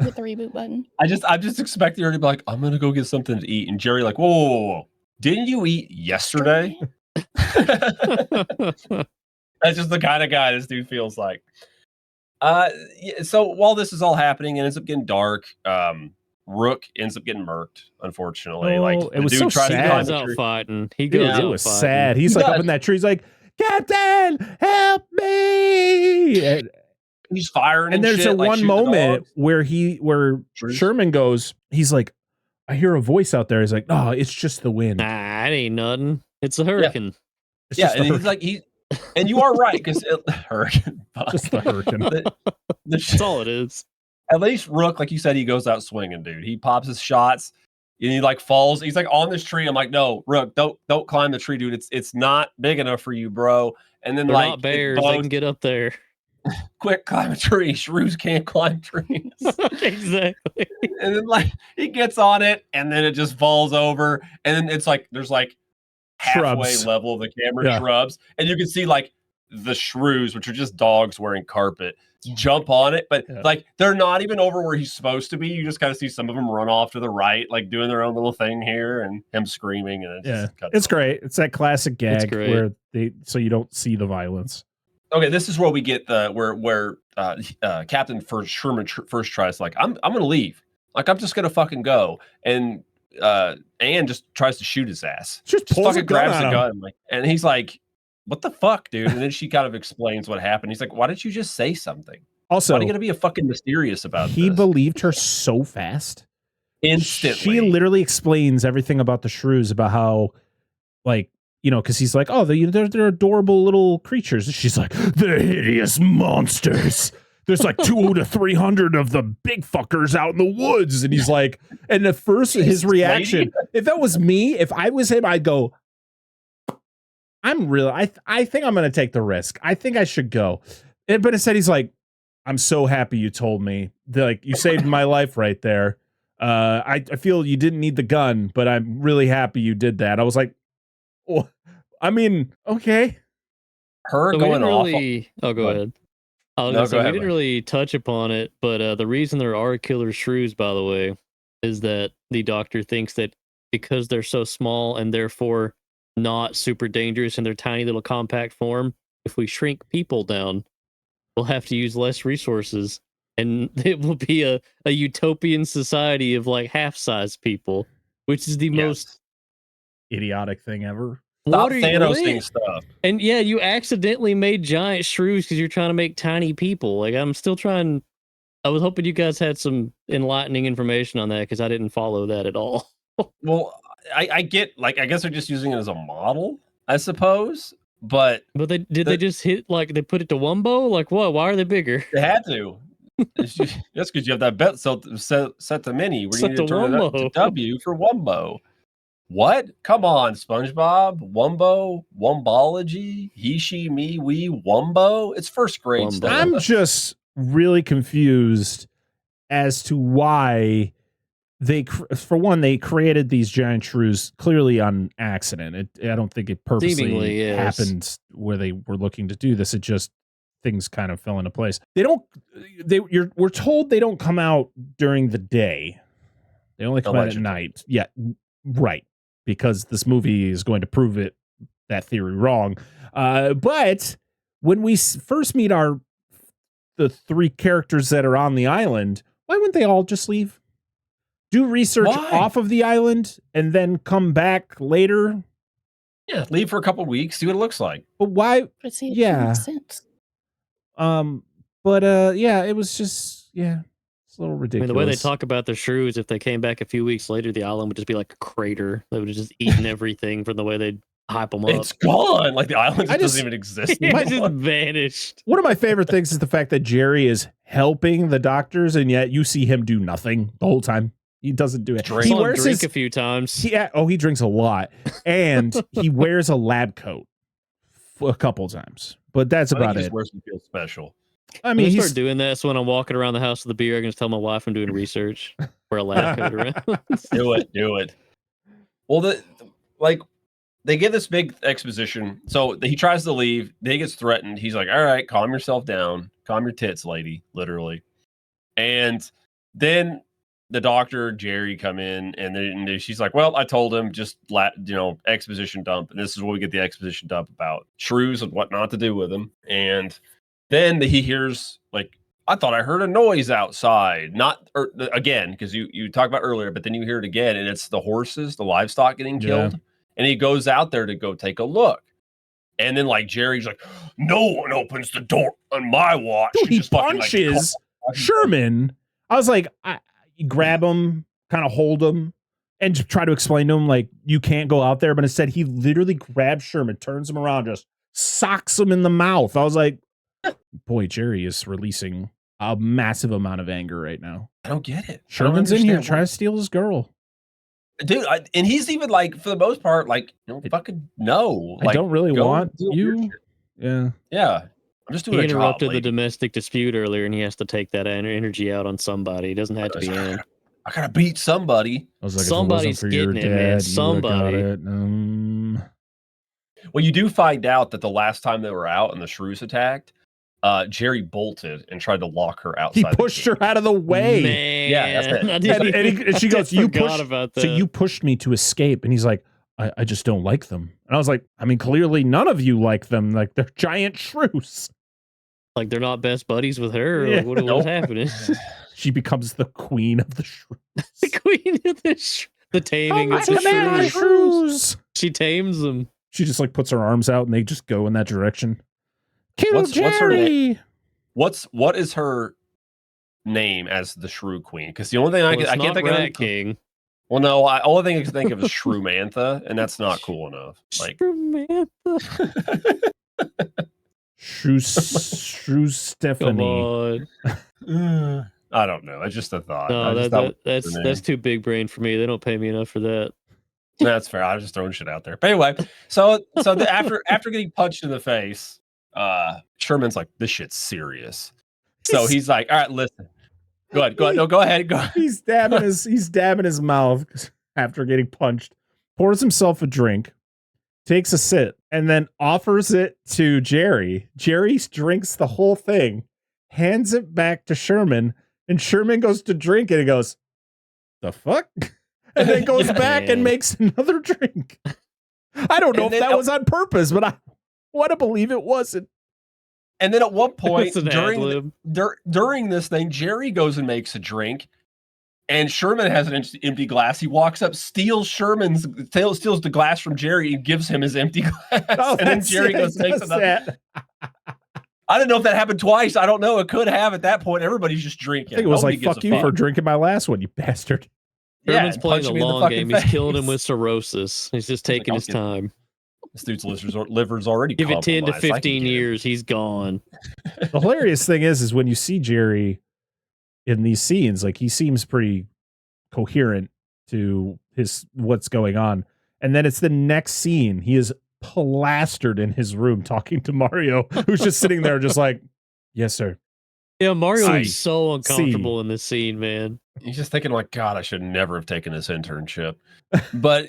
Hit the reboot button. I'm just expecting her to be like, I'm gonna go get something to eat, and Jerry like, whoa. Didn't you eat yesterday? That's just the kind of guy this dude feels like. So while this is all happening and ends up getting dark, Rook ends up getting murked, unfortunately. Oh, like it was so sad. He goes out fighting. It was sad. He's like up in that tree. He's like, Captain, help me! And he's firing. And there's shit, one moment where Sherman goes, he's like, I hear a voice out there. He's like, no, it's just the wind. Nah, it ain't nothing. It's a hurricane. Yeah, and he's like, and you are right, because hurricane. Just the hurricane. That's all it is. At least Rook, like you said, he goes out swinging, dude. He pops his shots. And he like falls. He's like on this tree. I'm like, no, Rook, don't climb the tree, dude. It's not big enough for you, bro. And then They're like not bears. They can get up there. Quick, climb a tree. Shrews can't climb trees. Exactly. And then like he gets on it, and then it just falls over. And then it's like there's like halfway Shrubs. level of the camera shrubs, and you can see like the shrews, which are just dogs wearing carpet, jump on it, but like they're not even over where he's supposed to be. You just kind of see some of them run off to the right, like doing their own little thing here, and him screaming. And it's great. It's that classic gag where so you don't see the violence. Okay, this is where we get the where Captain Sherman first tries like I'm gonna leave, like I'm just gonna fucking go, and Anne just tries to shoot his ass. Just fucking grabs the gun, like, and he's like, "What the fuck, dude?" And then she kind of explains what happened. He's like, "Why didn't you just say something? Also, why are you gonna be a fucking mysterious about he this?" believed her so fast, instantly. She literally explains everything about the shrews, about how, like, you know, because he's like, oh, they're adorable little creatures. And she's like, they're hideous monsters. There's like 200 to 300 of the big fuckers out in the woods. And he's like, and at first his reaction, if that was me, if I was him, I'd go, I think I'm going to take the risk. I think I should go. But instead he's like, I'm so happy you told me. Like, you saved my life right there. I feel you didn't need the gun, but I'm really happy you did that. I was like, well, I mean, okay. Her so going off. Go ahead. We didn't really touch upon it, but the reason there are killer shrews, by the way, is that the doctor thinks that because they're so small and therefore not super dangerous in their tiny little compact form, if we shrink people down, we'll have to use less resources, and it will be a utopian society of like half-sized people, which is the most idiotic thing ever. Stop Thanos stuff. And yeah, you accidentally made giant shrews because you're trying to make tiny people. Like, I'm still trying. I was hoping you guys had some enlightening information on that because I didn't follow that at all. Well, I get, like, I guess they're just using it as a model, I suppose. But they just hit, like, they put it to Wumbo? Like, what? Why are they bigger? They had to. That's because you have that bet set to mini where you need to turn it up to W for Wumbo. What? Come on, SpongeBob, Wumbo, Wumbology, he, she, me, we, Wumbo. It's first grade stuff. I'm just really confused as to why they created these giant shrews clearly on accident. I don't think it purposely happened where they were looking to do this. It just, things kind of fell into place. We're told they don't come out during the day. They only come out at night. Yeah, right. Because this movie is going to prove that theory wrong. But when we first meet the three characters that are on the island, why wouldn't they all just leave? Do research off of the island and then come back later? Yeah, leave for a couple weeks, see what it looks like. But why? But see, it makes sense. It was just, it's a little ridiculous. I mean, the way they talk about the shrews, if they came back a few weeks later, the island would just be like a crater. They would have just eaten everything from the way they'd hype them up. It's gone. Like, the island doesn't even exist anymore. It just vanished. One of my favorite things is the fact that Jerry is helping the doctors, and yet you see him do nothing the whole time. He doesn't do it. He wears drink a few times. He drinks a lot, and he wears a lab coat a couple times. But that's about it. He just wears to feel special. I mean, start doing that. So when I'm walking around the house with the beer, I can just tell my wife I'm doing research. Wear a lab coat around. Do it. Well, they get this big exposition. So he tries to leave. Then he gets threatened. He's like, "All right, calm yourself down. Calm your tits, lady." Literally. And then the doctor, Jerry, come in, and then she's like, "Well, I told him, just exposition dump." And this is where we get the exposition dump about shrews and what not to do with them. And then he hears, like, I thought I heard a noise outside. Again, because you talked about earlier, but then you hear it again, and it's the horses, the livestock getting killed. Yeah. And he goes out there to go take a look. And then, like, Jerry's like, "No one opens the door on my watch." Dude, he punches Sherman. I was like, you grab him, kind of hold him, and try to explain to him, like, you can't go out there. But instead, he literally grabs Sherman, turns him around, just socks him in the mouth. I was like, boy, Jerry is releasing a massive amount of anger right now. I don't get it. Sherman's in here trying to steal his girl. dude. And he's even like, for the most part, like, fucking no. I don't really want do you. your shit. Yeah. I'm just doing He a job. interrupted the Lady. domestic dispute earlier, and he has to take that energy out on somebody. It doesn't have to be Anne. I gotta beat somebody. I was like, Somebody's if it wasn't for your getting it, man. dad, you would've got Somebody. it. Well, you do find out that the last time they were out and the shrews attacked, Jerry bolted and tried to lock her outside. He pushed her out of the way. Man. Yeah, that's it. And she goes, "You pushed." about that. So you pushed me to escape, and he's like, I just don't like them. And I was like, I mean, clearly none of you like them. Like, they're giant shrews. Like, they're not best buddies with her. Yeah. Like, what's happening? She becomes the queen of the shrews. The queen of the taming of the shrews. She tames them. She just like puts her arms out, and they just go in that direction. Kill What's her Jerry. name? What is her name as the shrew queen? Because the only thing I can't think Rat of. King. Well, no, all I think I can think of is Shrewmantha, and that's not cool enough. Like Shrewmantha. Shrew Stephanie. Come on. I don't know. It's just a thought. No, that's too big brain for me. They don't pay me enough for that. That's fair. I was just throwing shit out there. But anyway, so after getting punched in the face, Sherman's like, this shit's serious. So he's like, all right, listen. Go ahead. No, go ahead. He's dabbing his mouth after getting punched, pours himself a drink, takes a sip, and then offers it to Jerry. Jerry drinks the whole thing, hands it back to Sherman, and Sherman goes to drink it and goes, the fuck? And then goes back and makes another drink. I don't know if that was on purpose, but I want to believe it wasn't. And then at one point during this thing, Jerry goes and makes a drink, and Sherman has an empty glass. He walks up, steals the glass from Jerry, and gives him his empty glass. Oh, and then Jerry goes and makes another. I don't know if that happened twice. I don't know. It could have at that point. Everybody's just drinking. I think it was like, fuck you for drinking my last one, you bastard. Sherman's playing the long game. He's killing him face. with cirrhosis. He's just taking his time. This dude's liver's already Give it 10 to compromised. 15 years, he's gone. The hilarious thing is when you see Jerry in these scenes, like, he seems pretty coherent to what's going on. And then it's the next scene. He is plastered in his room talking to Mario, who's just sitting there just like, yes, sir. Yeah, Mario is so uncomfortable in this scene, man. He's just thinking like, God, I should never have taken this internship. But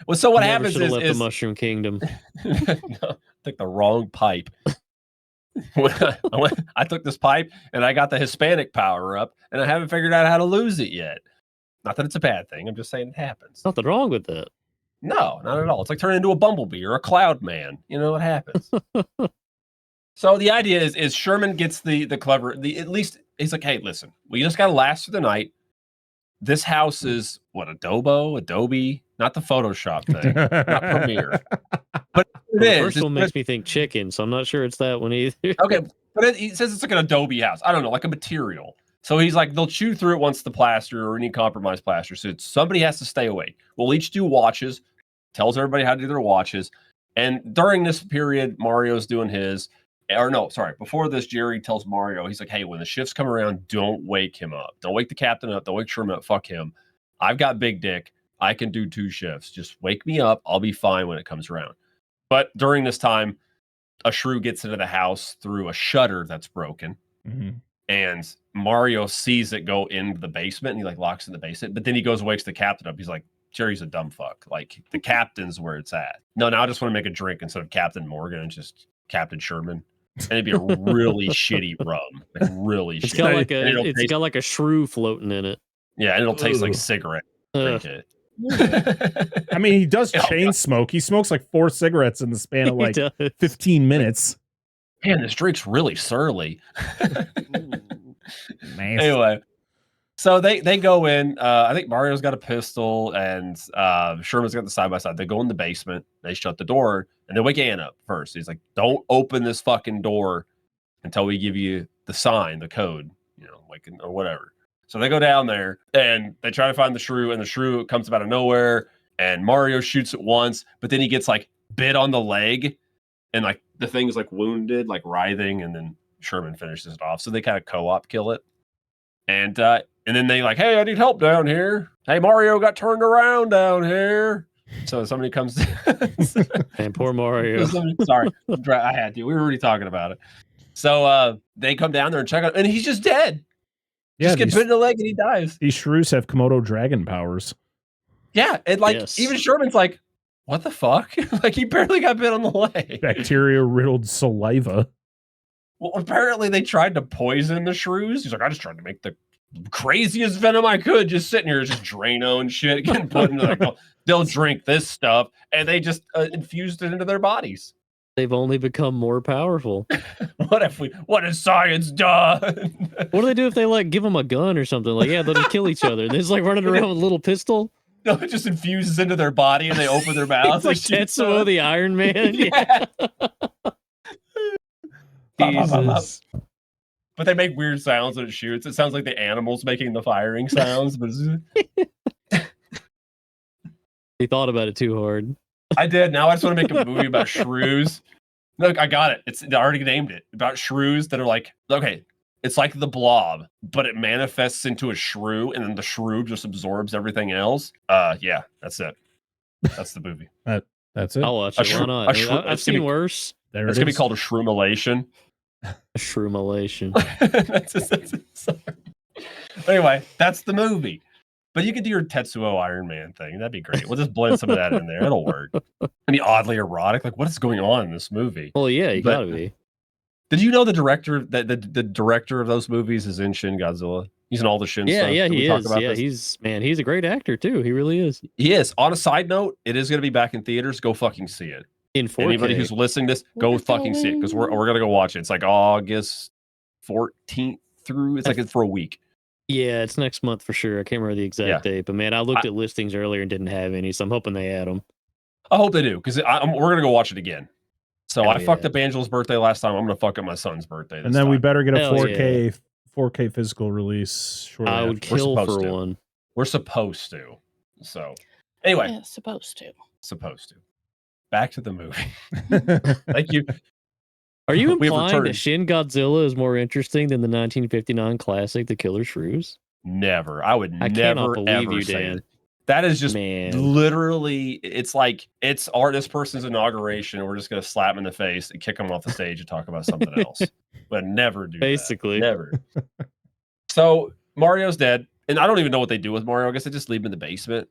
well, so what happens is left the Mushroom Kingdom. No, took the wrong pipe. I took this pipe and I got the Hispanic power up, and I haven't figured out how to lose it yet. Not that it's a bad thing. I'm just saying it happens. Nothing wrong with that. No, not at all. It's like turning into a bumblebee or a cloud man. You know what happens. So the idea is Sherman gets the clever, at least he's like, hey, listen, we just got to last through the night. This house is what, Adobe, not the Photoshop thing, not Premiere. But the first one makes me think chicken, so I'm not sure it's that one either. Okay, but he says it's like an Adobe house. I don't know, like a material. So he's like, they'll chew through it once the plaster or any compromised plaster. So somebody has to stay awake. We'll each do watches, tells everybody how to do their watches. And during this period, Mario's doing his. Or no, sorry. Before this, Jerry tells Mario, he's like, hey, when the shifts come around, don't wake him up. Don't wake the captain up. Don't wake Sherman up. Fuck him. I've got big dick. I can do 2 shifts. Just wake me up. I'll be fine when it comes around. But during this time, a shrew gets into the house through a shutter that's broken. Mm-hmm. And Mario sees it go into the basement, and he like locks in the basement. But then he goes and wakes the captain up. He's like, Jerry's a dumb fuck. Like, the captain's where it's at. No, now I just want to make a drink instead of Captain Morgan and just Captain Sherman. And it'd be a really shitty rum. Like, really it's shitty. Got like a shrew floating in it. Yeah, and it'll taste like cigarette. Drink it. I mean, he does chain smoke. He smokes like 4 cigarettes in the span of like 15 minutes. Man, this drink's really surly. Nice. Anyway, so they go in. I think Mario's got a pistol, and Sherman's got the side-by-side. They go in the basement. They shut the door, and they wake Ann up first. He's like, don't open this fucking door until we give you the sign, the code, like, or whatever. So they go down there, and they try to find the shrew, and the shrew comes out of nowhere, and Mario shoots it once, but then he gets, like, bit on the leg, and, like, the thing's, like, wounded, like, writhing, and then Sherman finishes it off. So they kind of co-op kill it. And then they like, hey, I need help down here. Hey, Mario got turned around down here. So somebody comes. And poor Mario. Sorry, I had to. We were already talking about it. So they come down there and check out, and he's just dead. Yeah, just get bit in the leg and he dies. These shrews have Komodo dragon powers. Yeah, and like Yes. even Sherman's like, what the fuck? Like he barely got bit on the leg. Bacteria-riddled saliva. Well, apparently they tried to poison the shrews. He's like, I just tried to make the craziest venom I could, just sitting here, just Drano and shit, getting put into like, they'll drink this stuff, and they just infused it into their bodies. They've only become more powerful. What has science done? What do they do if they like give them a gun or something? Like, yeah, they'll just kill each other. They're just like running around with a little pistol. No, it just infuses into their body and they open their mouths. It's like Tetsuo the Iron Man. Yeah. Jesus. But they make weird sounds when it shoots. It sounds like the animals making the firing sounds. But He thought about it too hard. I did. Now I just want to make a movie about shrews. Look, I got it. I already named it. About shrews that are like, okay, it's like the Blob, but it manifests into a shrew, and then the shrew just absorbs everything else. Yeah, that's it. That's the movie. That's it. I'll watch it. Why not? I've seen worse. It's gonna be called a shroomulation. A shroomulation. Anyway, that's the movie. But you could do your Tetsuo Iron Man thing. That'd be great. We'll just blend some of that in there. It'll work. It'd be oddly erotic. Like, what is going on in this movie? Well, yeah, you gotta be. Did you know the director that the director of those movies is in Shin Godzilla? He's in all the Shin stuff. Yeah, he is. Yeah, this? he's a great actor too. He really is. He is. On a side note, it is going to be back in theaters. Go fucking see it. In 4K. Anybody who's listening to this, go fucking see it because we're gonna go watch it. It's like August 14th through. It's like it's for a week. Yeah, it's next month for sure. I can't remember the exact date, but man, I looked at listings earlier and didn't have any, so I'm hoping they add them. I hope they do because we're gonna go watch it again. So Hell I fucked up Angela's birthday last time. I'm gonna fuck up my son's birthday. And then we better get a Hell 4K physical release. Shortly I would after. kill for one. We're supposed to. So anyway, Yeah, supposed to. Back to the movie. Thank you. Are you We have implying that returned. Shin Godzilla is more interesting than the 1959 classic, The Killer Shrews? Never. I would I cannot never believe ever you, say Dan. that. That is just Man. literally. It's like it's this person's inauguration. And we're just gonna slap him in the face and kick him off the stage and talk about something else. But never do Basically. that. Never. So Mario's dead, and I don't even know what they do with Mario. I guess they just leave him in the basement.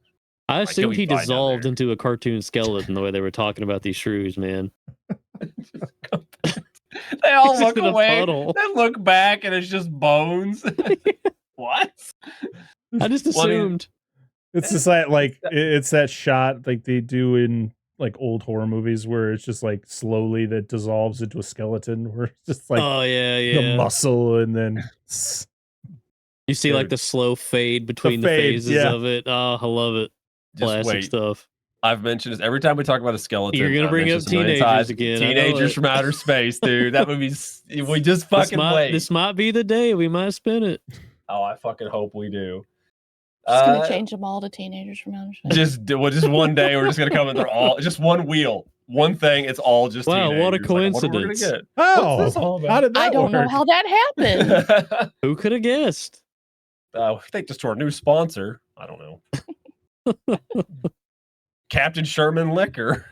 I can assumed we he find out dissolved there? into a cartoon skeleton the way they were talking about these shrews, man. They all He's look in a away. puddle. They look back, and it's just bones. What? I just Well, I mean, assumed. It's just like it's that shot like they do in like old horror movies where it's just like slowly that dissolves into a skeleton where it's just like Oh yeah, the yeah. muscle and then You see like Dude. the slow fade between the, fade, phases yeah. of it. Oh, I love it. just Classic wait. stuff. I've mentioned this every time we talk about a skeleton. You're gonna I've bring mentioned up this a million teenagers times. again, I know Teenagers it. from outer space, dude. That movie's. We just fucking wait. This might be the day we might spin it. Oh, I fucking hope we do. Just gonna change them all to teenagers from outer space. Just one day we're just gonna come and they're all just one wheel, one thing. It's all just Wow, what a teenagers. Like, what are we coincidence. gonna get? oh, What's this all about? how did that I don't know work? how that happened. Who could have guessed? Thanks just to our new sponsor. I don't know. Captain Sherman Liquor.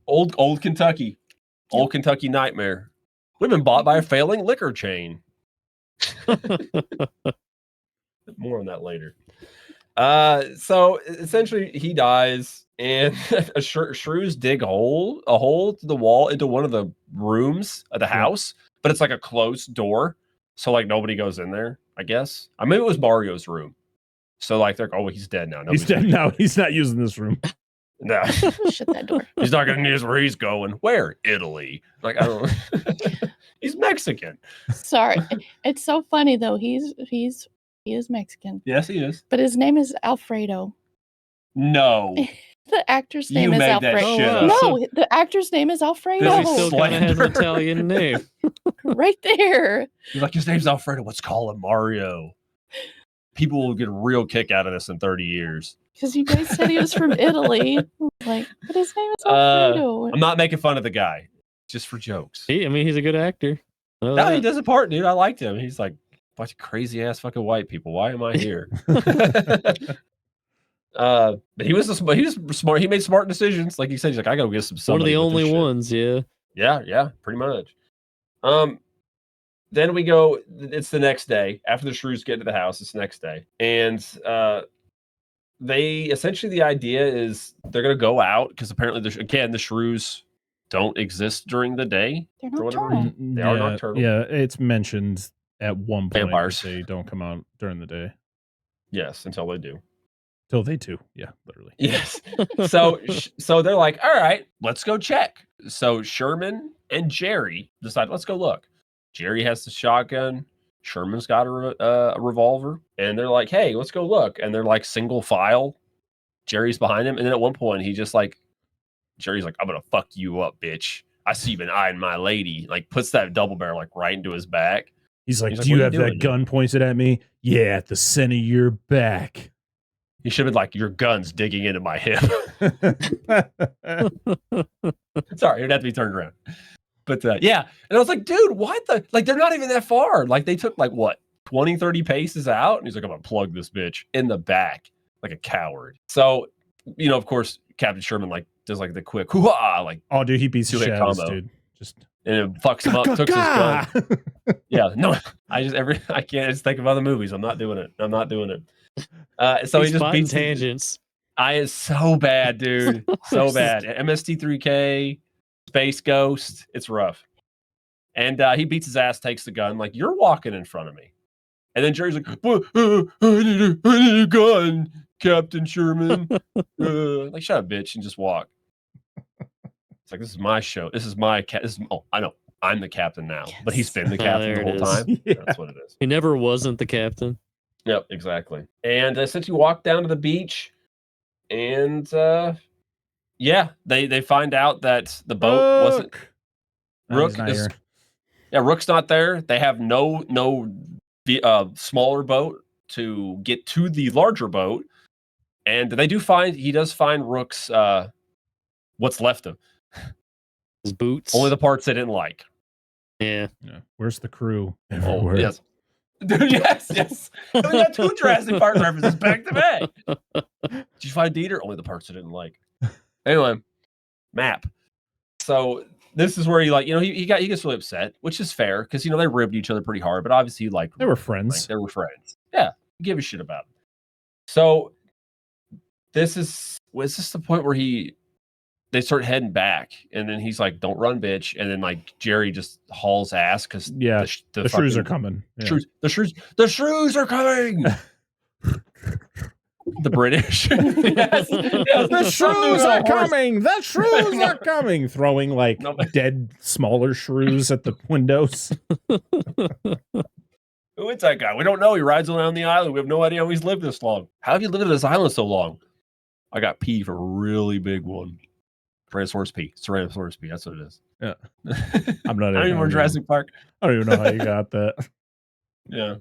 Old Kentucky. Old Kentucky Nightmare. We've been bought by a failing liquor chain. More on that later. So essentially he dies and shrews dig a hole to the wall into one of the rooms of the house, but it's like a closed door. So like nobody goes in there, I guess. I mean, it was Mario's room. So like they're like, oh, he's dead now. He's dead now. He's not using this room. No. Shut that door. He's not going to use where he's going. Where? Italy. Like, I don't know. He's Mexican. Sorry. It's so funny though. He is Mexican. Yes, he is. But his name is Alfredo. No. The actor's You name is made that Alfredo. shit up. No, the actor's name is Alfredo. This He is still kind of has an slander. Italian name. Right there. He's like, his name's Alfredo. Let's call him Mario. People will get a real kick out of this in 30 years. Because you guys said he was from Italy. Like, but his name is Alfredo. I'm not making fun of the guy, just for jokes. I mean, he's a good actor. I know No, he that. does a part, dude. I liked him. He's like, bunch of crazy ass fucking white people. Why am I here? But he was smart. He made smart decisions. Like you said, he's like, I gotta get some. One of the with only this shit. ones, yeah. Yeah, pretty much. Then we go. It's the next day after the shrews get to the house. It's the next day, and they essentially the idea is they're gonna go out because apparently the shrews don't exist during the day. They're for whatever nocturnal. reason. They are nocturnal. Yeah, it's mentioned at one point Vampires. that they don't come out during the day. Yes, until they do. Till they do. Yeah, literally. Yes. So they're like, all right, let's go check. So Sherman and Jerry decide, let's go look. Jerry has the shotgun. Sherman's got a revolver. And they're like, hey, let's go look. And they're like single file. Jerry's behind him. And then at one point, Jerry's like, I'm going to fuck you up, bitch. I see you been eyeing my lady. Like puts that double barrel like right into his back. He's like, do you have that gun pointed at me? Yeah, at the center of your back. He should have been like, your gun's digging into my hip. Sorry, it'd have to be turned around. But yeah, and I was like, dude, what the? Like, they're not even that far. Like, they took like, what, 20, 30 paces out? And he's like, I'm going to plug this bitch in the back like a coward. So, of course, Captain Sherman like does like the quick hoo-ah, like, oh, dude, he beats the shit out of this combo. dude. Just and it fucks him up, took his gun. Yeah, no, I can't just think of other movies. I'm not doing it. So he just beats tangents. I is so bad, dude. So bad. MST3K, Space Ghost. It's rough. And he beats his ass, takes the gun. Like, you're walking in front of me. And then Jerry's like, I need a gun, Captain Sherman. Like, shut up, bitch, and just walk. It's like, this is my show. This is my I know. I'm the captain now. Yes. But he's been the captain the whole time. Yeah. That's what it is. He never wasn't the captain. Yep, exactly. And since you walk down to the beach, and they find out that the boat wasn't. Rook is. Yeah, Rook's not there. They have no smaller boat to get to the larger boat, and he does find Rook's what's left of his boots. Only the parts they didn't like. Yeah. Where's the crew? Everywhere. Oh, yes. Dude, yes. We got 2 Jurassic Park references back to back. Did you find Dieter? Only the parts I didn't like. Anyway, map. So this is where he gets really upset, which is fair because they ribbed each other pretty hard, but obviously they were friends. They were friends. Yeah, give a shit about it. So was this the point where they start heading back, and then he's like, "Don't run, bitch!" And then like Jerry just hauls ass because the shrews are coming. Yeah. The shrews are coming. The British. Yes. The shrews are coming. The shrews are coming. Throwing like dead smaller shrews at the windows. Who is that guy? We don't know. He rides around the island. We have no idea how he's lived this long. How have you lived on this island so long? I got pee for a really big one. Tyrannosaurus P. Tyrannosaurus P. That's what it is. Yeah. I'm not even more Jurassic Park. I don't even know how you got that. Yeah.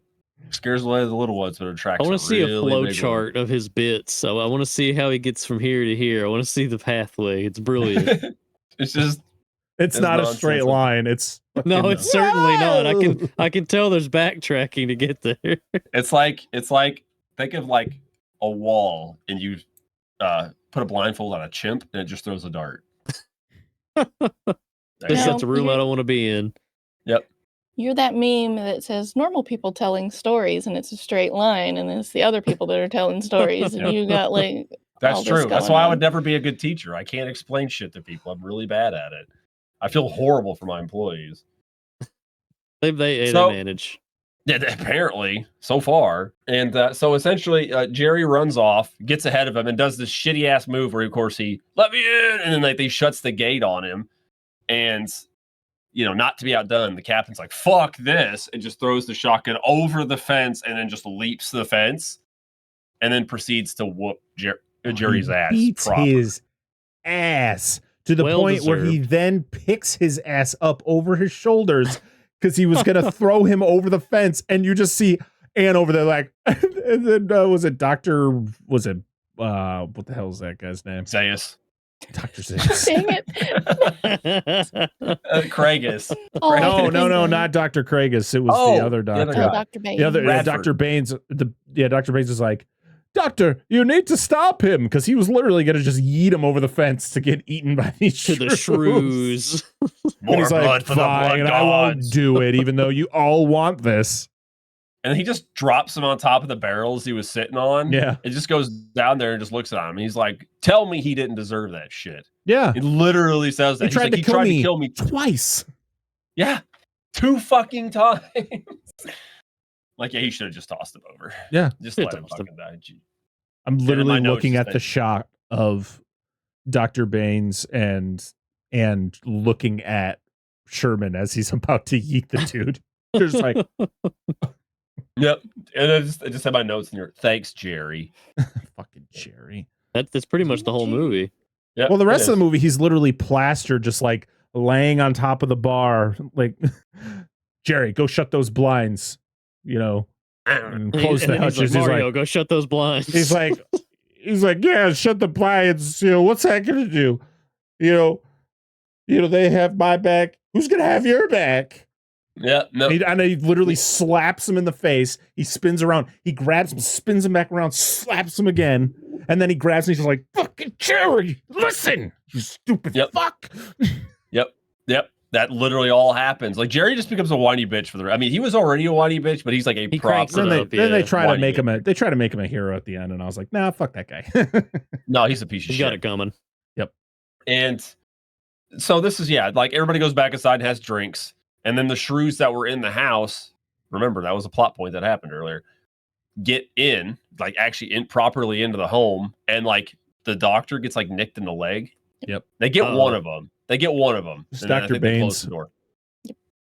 Scares away the little ones, but attracts. I want to see a flow chart of his bits. So I want to see how he gets from here to here. I want to see the pathway. It's brilliant. It's not a straight line. It's certainly not. I can tell there's backtracking to get there. It's like think of like a wall, and you put a blindfold on a chimp, and it just throws a dart. That's a room I don't want to be in. Yep. You're that meme that says normal people telling stories, and it's a straight line, and it's the other people that are telling stories, and you got like. That's true. That's why I would never be a good teacher. I can't explain shit to people. I'm really bad at it. I feel horrible for my employees. They manage. Yeah, apparently, so far. And so essentially, Jerry runs off, gets ahead of him, and does this shitty ass move where, of course, he let me in, and then he shuts the gate on him. And not to be outdone, the captain's like, "Fuck this," and just throws the shotgun over the fence, and then just leaps the fence, and then proceeds to whoop Jerry's ass. Beats his ass to the point where he then picks his ass up over his shoulders. Because he was going to throw him over the fence, and you just see Ann over there like, and then what the hell is that guy's name? Zaius. Dr. Seuss. Dang it. Craigus. Oh, No, not Dr. Craigus. It was the other the other doctor. guy. Dr. Bain. The other Radford. Dr. Baines. Dr. Baines was like, Doctor, you need to stop him because he was literally going to just yeet him over the fence to get eaten by these To the shrews. And More he's blood like, for the blood fine, I won't gods. do it, even though you all want this. And he just drops him on top of the barrels he was sitting on. Yeah. It just goes down there and just looks at him. He's like, tell me he didn't deserve that shit. Yeah. He literally says that. He tried to kill me twice. Yeah. 2 fucking times. Like, yeah, he should have just tossed him over. Yeah. Just Yeah, let him tossed him. fucking die. I'm my literally notes looking just at the said- shot of Dr. Baines and looking at Sherman as he's about to yeet the dude. There's like, Yep. And I just had my notes in here. Thanks, Jerry. fucking Jerry. That's pretty much the whole movie. Yep, Well, the it rest of is. the movie, he's literally plastered, just like laying on top of the bar, like, Jerry, go shut those blinds, and close And the then hutches. He's like, Mario, go shut those blinds. He's like, yeah, shut the blinds. What's that gonna do? They have my back. Who's gonna have your back? Yeah, no. And he literally slaps him in the face. He spins around. He grabs him, spins him back around, slaps him again, and then he grabs him. He's like, "Fucking Jerry, listen, you stupid fuck." Yep. That literally all happens. Like, Jerry just becomes a whiny bitch for the. I mean, he was already a whiny bitch, but he's like a He proper. cranks it Then up, they try to whiny make him bitch. they try to make him a hero at the end, and I was like, nah, fuck that guy. No, he's a piece of He's shit. got it coming. And so this is, like, everybody goes back inside and has drinks. And then the shrews that were in the house, remember, that was a plot point that happened earlier, get in, like, actually properly into the home. And, like, the doctor gets, like, nicked in the leg. Yep. They get Uh-oh. one of them. They get one of them. It's And then I Dr. think they close Baines. the door.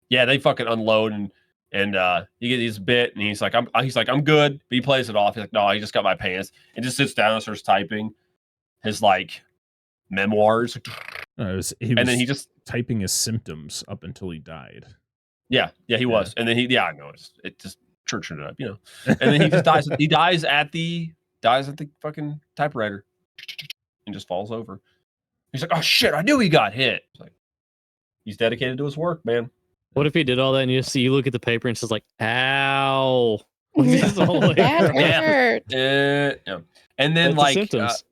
Yeah, they fucking unload and he gets his bit and he's like, I'm good. But he plays it off. He's like, no, I just got my pants. And just sits down and starts typing his, like, memoirs. He And then he just typing his symptoms up until he died. Yeah, he was. And then I know it just churching it up, And then he just dies. He dies at the fucking typewriter and just falls over. He's like, oh shit, I knew he got hit. It's like, he's dedicated to his work, man. What if he did all that and you look at the paper and it's like, ow. This whole way That around. hurt. Yeah. And then That's the like symptoms.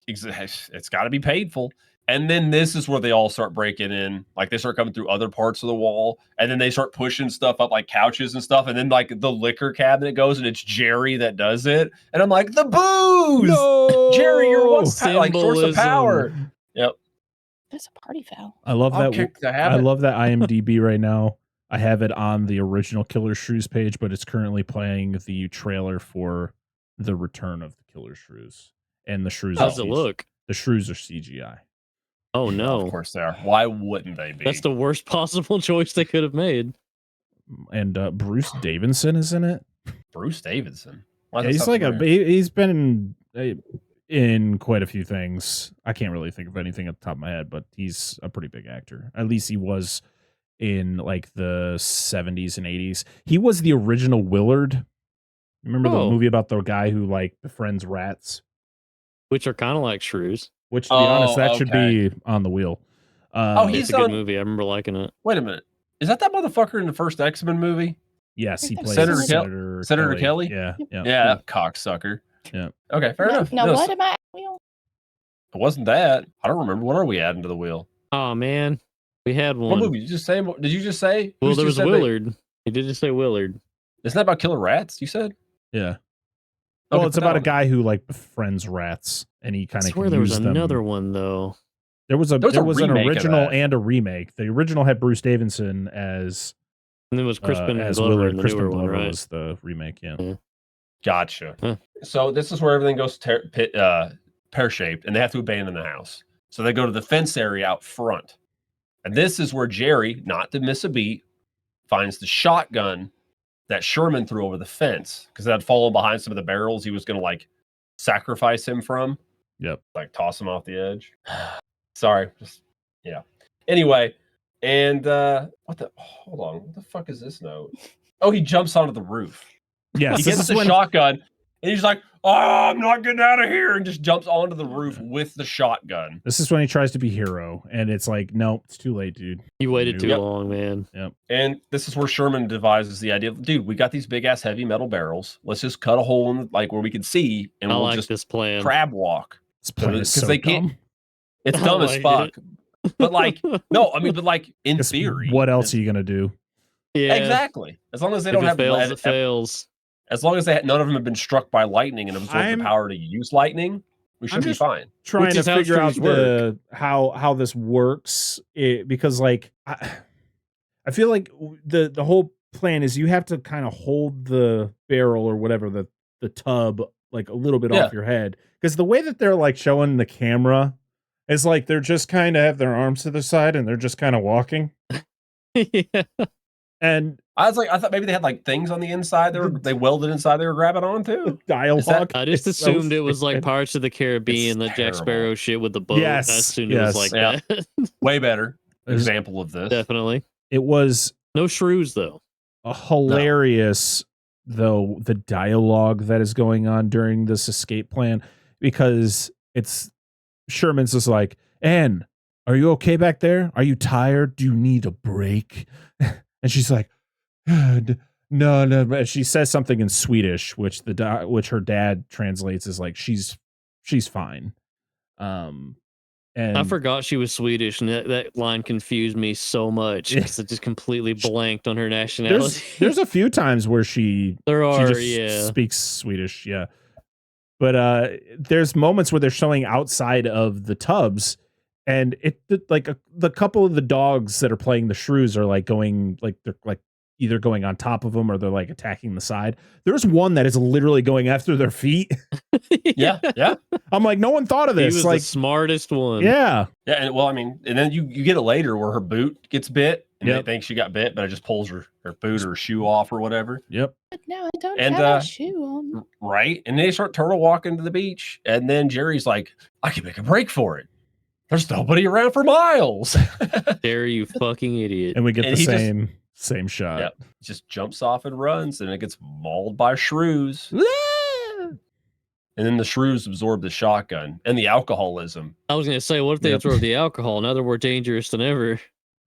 it's got to be painful. And then this is where they all start breaking in. Like, they start coming through other parts of the wall. And then they start pushing stuff up, like couches and stuff. And then, like, the liquor cabinet goes and it's Jerry that does it. And I'm like, the booze! No! Jerry, you're one like source of Symbolism. power. Yep. That's a party foul. I love I'll that. kick the I habit. love that IMDb right now. I have it on the original Killer Shrews page, but it's currently playing the trailer for the return of the Killer Shrews. And the shrews. How's are it look? The shrews are CGI. Oh no. Of course they are. Why wouldn't they be? That's the worst possible choice they could have made. And Bruce Davidson is in it. Bruce Davidson. Why Yeah, does he's that like sound familiar? he's been in quite a few things. I can't really think of anything at the top of my head, but he's a pretty big actor. At least he was in like the 70s and 80s. He was the original Willard. Remember the Oh. movie about the guy who like befriends rats? Which are kind of like shrews. Which, to be honest, that should okay. be on the wheel. He's It's a good on- movie. I remember liking it. Wait a minute. Is that motherfucker in the first X-Men movie? yes, he Senator plays Kel- Senator Kelly? Yeah, Yeah, that cocksucker. Yeah. Okay, fair enough. Now No, what am I? Wheel? It wasn't that. I don't remember. What are we adding to the wheel? Oh man, we had What one. movie? Did you just say? Did you just say? Well, Who's there just was said that- Willard. He did just say Willard. Isn't that about killer rats? You said. yeah. Well, Okay, it's put about that a on. guy who like befriends rats, and he kind I of. swear there was another one though. There was an remake of original that. and a remake. The original had Bruce Davidson as And then it was Crispin as Glover Willard. in the Crispin newer one, Glover right? was the remake. Yeah. Gotcha. Huh. So this is where everything goes pear-shaped, and they have to abandon the house. So they go to the fence area out front, and this is where Jerry, not to miss a beat, finds the shotgun that Sherman threw over the fence because it had fallen behind some of the barrels he was going to like sacrifice him from. Yep. Like toss him off the edge. Sorry. Yeah. Anyway, and hold on. What the fuck is this note? Oh, he jumps onto the roof. Yes. He This gets is the when shotgun and he's like, oh, I'm not getting out of here, and just jumps onto the roof with the shotgun. This is when he tries to be hero, and it's like, nope, it's too late, dude. You waited too Yep. long, man. Yep. And this is where Sherman devises the idea of, dude, we got these big ass heavy metal barrels. Let's just cut a hole in like where we can see, and I we'll like just this plan. crab walk. This plan is so they can't. dumb. It's I dumb as like fuck. But like, no, I mean, but like in It's- theory, what else are you gonna do? Yeah, exactly. As long as they if don't it have fails, lead, it fails. as long as none of them have been struck by lightning and absorbed I'm- the power to use lightning, we should be just- fine. Trying Which to is how figure out shrews how this works, because like I feel like the whole plan is you have to kind of hold the barrel or whatever the tub like a little bit Yeah. off your head, because the way that they're like showing the camera is like they're just kind of have their arms to the side and they're just kind of walking, Yeah. and I thought maybe they had like things on the inside they welded inside they were grabbing on too. dialogue. I just is so assumed it was like stupid. Pirates of the Caribbean, the Jack terrible. Sparrow shit with the boat. Yes, I assumed yes. it was like Yeah. that. Way better There's- example of this. Definitely. It was No shrews though. a hilarious though the dialogue that is going on during this escape plan, because it's Sherman's just like, Anne, are you okay back there? Are you tired? Do you need a break? And she's like, no. But she says something in Swedish, which which her dad translates as like she's fine. And I forgot she was Swedish, and that line confused me so much because it just completely blanked on her nationality. there's a few times where she There she are, just yeah. speaks Swedish, yeah. But there's moments where they're showing outside of the tubs, and the couple of the dogs that are playing the shrews are like going like they're like either going on top of them or they're like attacking the side. There's one that is literally going after their feet. Yeah. I'm like, no one thought of He this. was Like, the smartest one. yeah, Yeah, and well, I mean, and then you get it later where her boot gets bit, and Yep. they think she got bit, but it just pulls her boot or her shoe off or whatever. yep. But now I don't And, have a shoe on. Right? And they start turtle walking to the beach, and then Jerry's like, I can make a break for it. There's nobody around for miles. Dare you fucking idiot. And we get And the he just- same shot. Yep. Just jumps off and runs, and it gets mauled by shrews. And then the shrews absorb the shotgun and the alcoholism. I was gonna say, what if they Yep. absorb the alcohol? Now they're more dangerous than ever.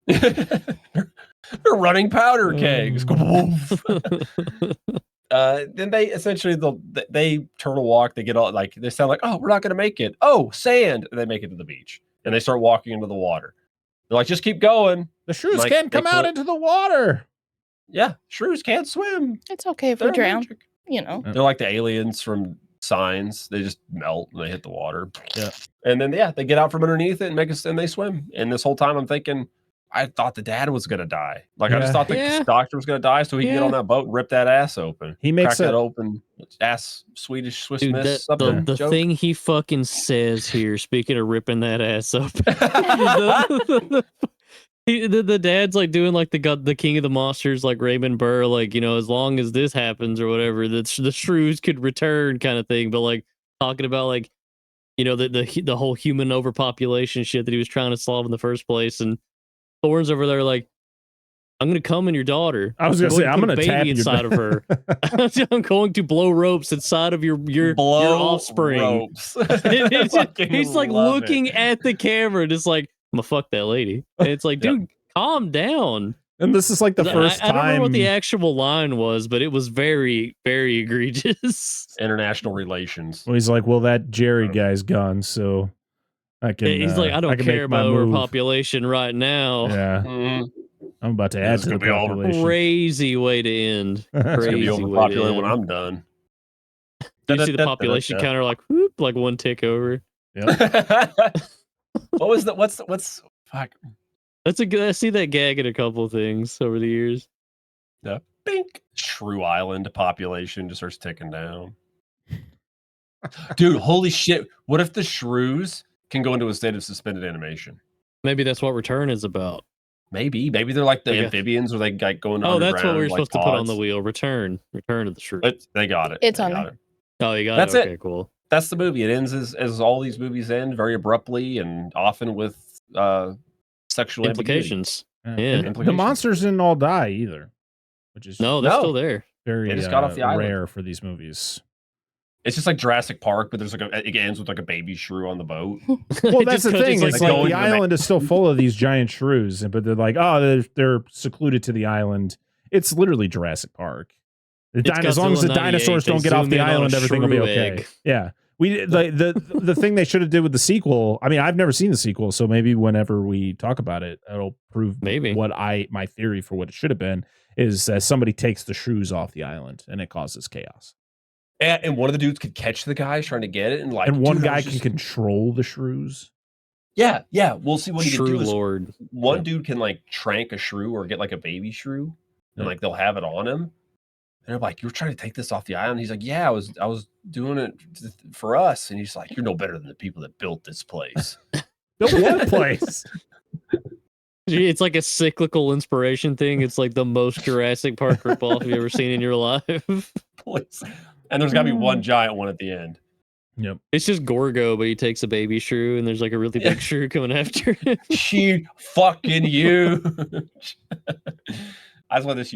They're running powder kegs. Then they essentially they turtle walk. They get all like they sound like, oh, we're not gonna make it. Oh, sand. And they make it to the beach, and they start walking into the water. They're like, just keep going. The shrews Like, can't come they out put- into the water. Yeah, shrews can't swim. It's okay if They're we drown. allergic. You know. They're like the aliens from Signs. They just melt and they hit the water. Yeah. And then they get out from underneath it and and they swim. And this whole time I'm thinking, I thought the dad was gonna die. Like I just Yeah. thought the Yeah. doctor was gonna die so he could get Yeah. on that boat and rip that ass open. He makes Crack that a open. Ass Swedish Swiss Dude, miss the something. joke. thing he fucking says here, speaking of ripping that ass up, the dad's like doing like the king of the monsters, like Raymond Burr, like, you know, as long as this happens or whatever, the shrews could return kind of thing. But like talking about like, you know, the whole human overpopulation shit that he was trying to solve in the first place. And Thorne's over there like, I'm gonna come in your daughter. I was gonna say, I'm put a gonna tap baby your inside of her. I'm going to blow ropes inside of your offspring. Ropes. He's like looking at the camera, just like, I'm gonna fuck that lady. And it's like, Yeah. dude, calm down. And this is like the first I don't remember time. what the actual line was, but it was very, very egregious. International relations. Well, he's like, well, that Jerry guy's gone, so I can. He's like, I don't can care make my about move. overpopulation right now. Yeah, Mhm. I'm about to This add is to the gonna be all population. Crazy way to end. It's gonna Crazy be way to overpopulated when end. I'm done. You see the population counter like whoop, like one tick over. What was that? What's fuck? That's a good. I see that gag in a couple of things over the years. The bink Shrew Island population just starts ticking down. Dude, holy shit! What if the shrews can go into a state of suspended animation? Maybe that's what Return is about. Maybe they're like the Yeah. amphibians, where they like go into Oh, that's what we were underground, supposed like to put on the pods. wheel. Return of the Shrew. They got it. It's They on got there. it. Oh, you got That's it. it. Okay, cool. That's the movie. It ends as all these movies end, very abruptly and often with sexual ambiguity. Implications. Yeah. Yeah. And the Implications. monsters didn't all die either, which is No, they're No. still there. very They just got off the island. rare for these movies. It's just like Jurassic Park, but there's like it ends with like a baby shrew on the boat. Well, that's the thing. It's like going the to island is still full of these giant shrews, but they're like, oh, they're secluded to the island. It's literally Jurassic Park. As long as the dinosaurs don't get off the island, everything will be okay. Egg. Yeah. The thing they should have did with the sequel. I mean, I've never seen the sequel, so maybe whenever we talk about it, it'll prove what my theory for what it should have been is that somebody takes the shrews off the island and it causes chaos. And one of the dudes could catch the guys trying to get it, and one guy can control the shrews. Yeah. We'll see what he can do. Lord. One dude can like trank a shrew or get like a baby shrew, and like they'll have it on him. And they're like, "You were trying to take this off the island?" He's like, "Yeah, I was doing it for us." And he's like, "You're no better than the people that built this place." Built what place? It's like a cyclical inspiration thing. It's like the most Jurassic Park ripoff you've ever seen in your life. And there's got to be one giant one at the end. Yep. It's just Gorgo, but he takes a baby shrew, and there's like a really big shrew coming after him. She fucking huge. I just want this.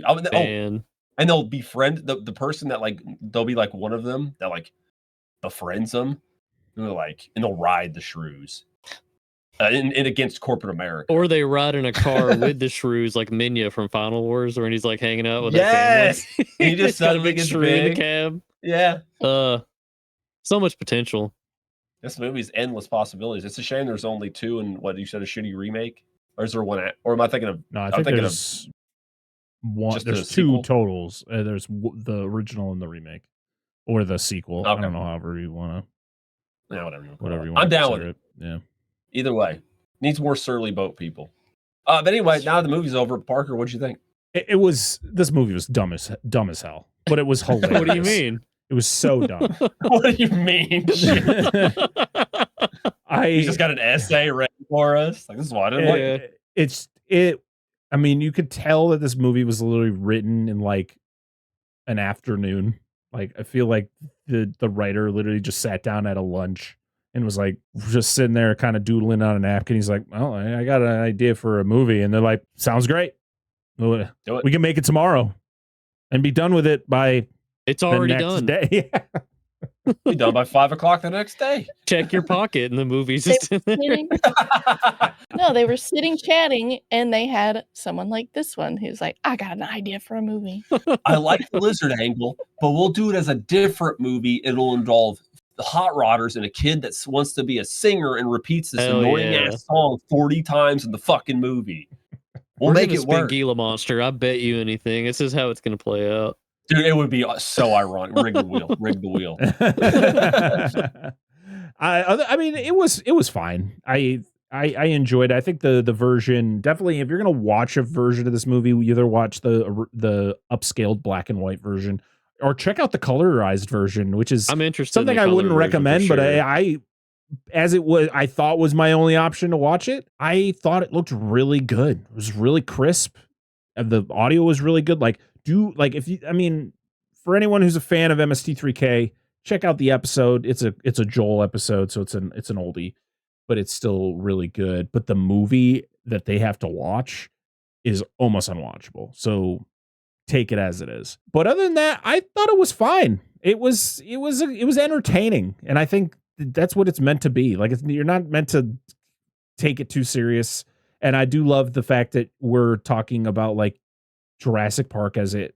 And they'll befriend the person that like they'll be like one of them that like befriends them. And they're like, and they'll ride the shrews. In against corporate America, or they ride in a car with the shrews, like Minya from Final Wars, when he's like hanging out with their family. He just got a big shrew in the cab. Yeah, so much potential. This movie's endless possibilities. It's a shame there's only two, and what you said, a shitty remake, or is there one? Or am I thinking of? No, I'm thinking of one. There's two totals. There's the original and the remake, or the sequel. Okay. I don't know, however you want to. Yeah, whatever you want. I'm down with it. Yeah. Either way, needs more surly boat people. But anyway, now the movie's over. Parker, what'd you think? This movie was dumb as hell, but it was hilarious. What do you mean? It was so dumb. What do you mean? You just got an essay ready for us. Like, this is why I didn't like. I mean, you could tell that this movie was literally written in like an afternoon. Like, I feel like the writer literally just sat down at a lunch and was like just sitting there kind of doodling on a napkin. He's like, well, I got an idea for a movie. And they're like, sounds great. Do it. We can make it tomorrow and be done with it by it's already done. Day. Be done by 5 o'clock the next day. Check your pocket and the movie's just in there. No, they were sitting chatting and they had someone like this one who's like, I got an idea for a movie. I like the lizard angle, but we'll do it as a different movie. It'll involve the hot rodders and a kid that wants to be a singer and repeats this annoying ass song 40 times in the fucking movie. We'll make it work. Gila monster. I bet you anything. This is how it's going to play out. Dude, it would be so ironic. Rig the wheel. I mean, it was fine. I enjoyed it. I think the version, definitely, if you're gonna watch a version of this movie, you either watch the upscaled black and white version or check out the colorized version, which is I'm interested something I wouldn't recommend, sure. but I thought was my only option to watch it. I thought it looked really good. It was really crisp. The audio was really good. For anyone who's a fan of MST3K, check out the episode. It's a Joel episode, so it's an oldie, but it's still really good. But the movie that they have to watch is almost unwatchable. So take it as it is. But other than that, I thought it was fine. It was entertaining, and I think that's what it's meant to be. Like, you're not meant to take it too serious. And I do love the fact that we're talking about like Jurassic Park as it,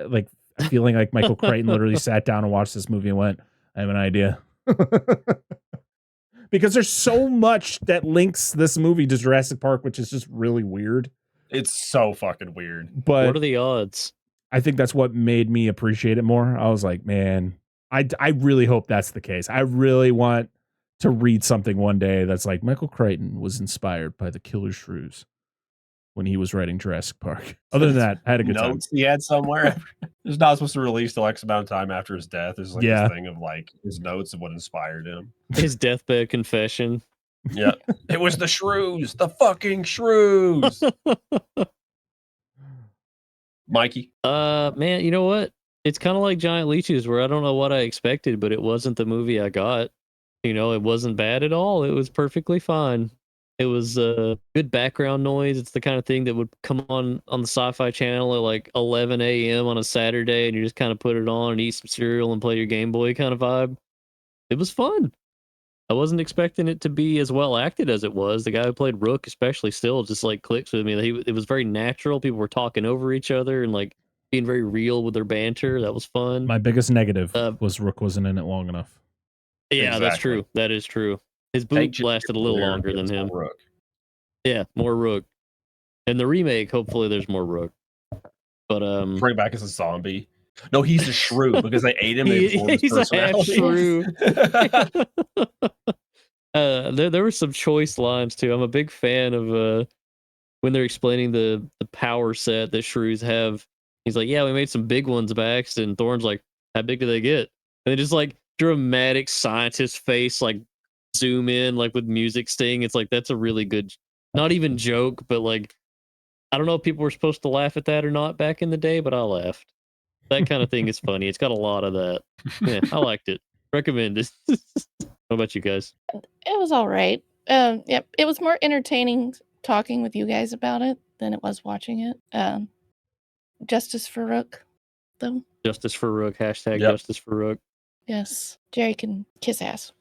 like, feeling like Michael Crichton literally sat down and watched this movie and went, I have an idea. Because there's so much that links this movie to Jurassic Park, which is just really weird. It's so fucking weird. But what are the odds? I think that's what made me appreciate it more. I was like, man, I really hope that's the case. I really want to read something one day that's like Michael Crichton was inspired by the KILLER SHREWS when he was writing Jurassic Park. Other than that, I had a good time. Notes he had somewhere. It's not supposed to release till X amount of time after his death. There's like this thing of like his notes of what inspired him. His deathbed confession. Yeah. It was the shrews. The fucking shrews. Mikey? Man, you know what? It's kind of like Giant Leeches, where I don't know what I expected, but it wasn't the movie I got. You know, it wasn't bad at all. It was perfectly fine. It was good background noise. It's the kind of thing that would come on the Sci-Fi Channel at like 11 a.m. on a Saturday, and you just kind of put it on and eat some cereal and play your Game Boy kind of vibe. It was fun. I wasn't expecting it to be as well acted as it was. The guy who played Rook, especially, still just like clicks with me. It was very natural. People were talking over each other and like being very real with their banter. That was fun. My biggest negative was Rook wasn't in it long enough. Yeah, that's true. That is true. His boot lasted a little longer than him. Rook. Yeah, more Rook. In the remake, hopefully there's more Rook. But bring back as a zombie. No, he's a shrew because they ate him. He's a half shrew. There were some choice lines too. I'm a big fan of when they're explaining the power set that shrews have. He's like, "Yeah, we made some big ones by accident." And Thorne's like, "How big do they get?" And they just like dramatic scientist face, like zoom in, like with music sting. It's like that's a really good, not even joke, but like I don't know if people were supposed to laugh at that or not back in the day, but I laughed. That kind of thing is funny. It's got a lot of that. Yeah, I liked it. Recommend it. What about you guys? It was all right. Yep, it was more entertaining talking with you guys about it than it was watching it. Justice for Rook, though. Justice for Rook. Hashtag Justice for Rook. Yes, Jerry can kiss ass.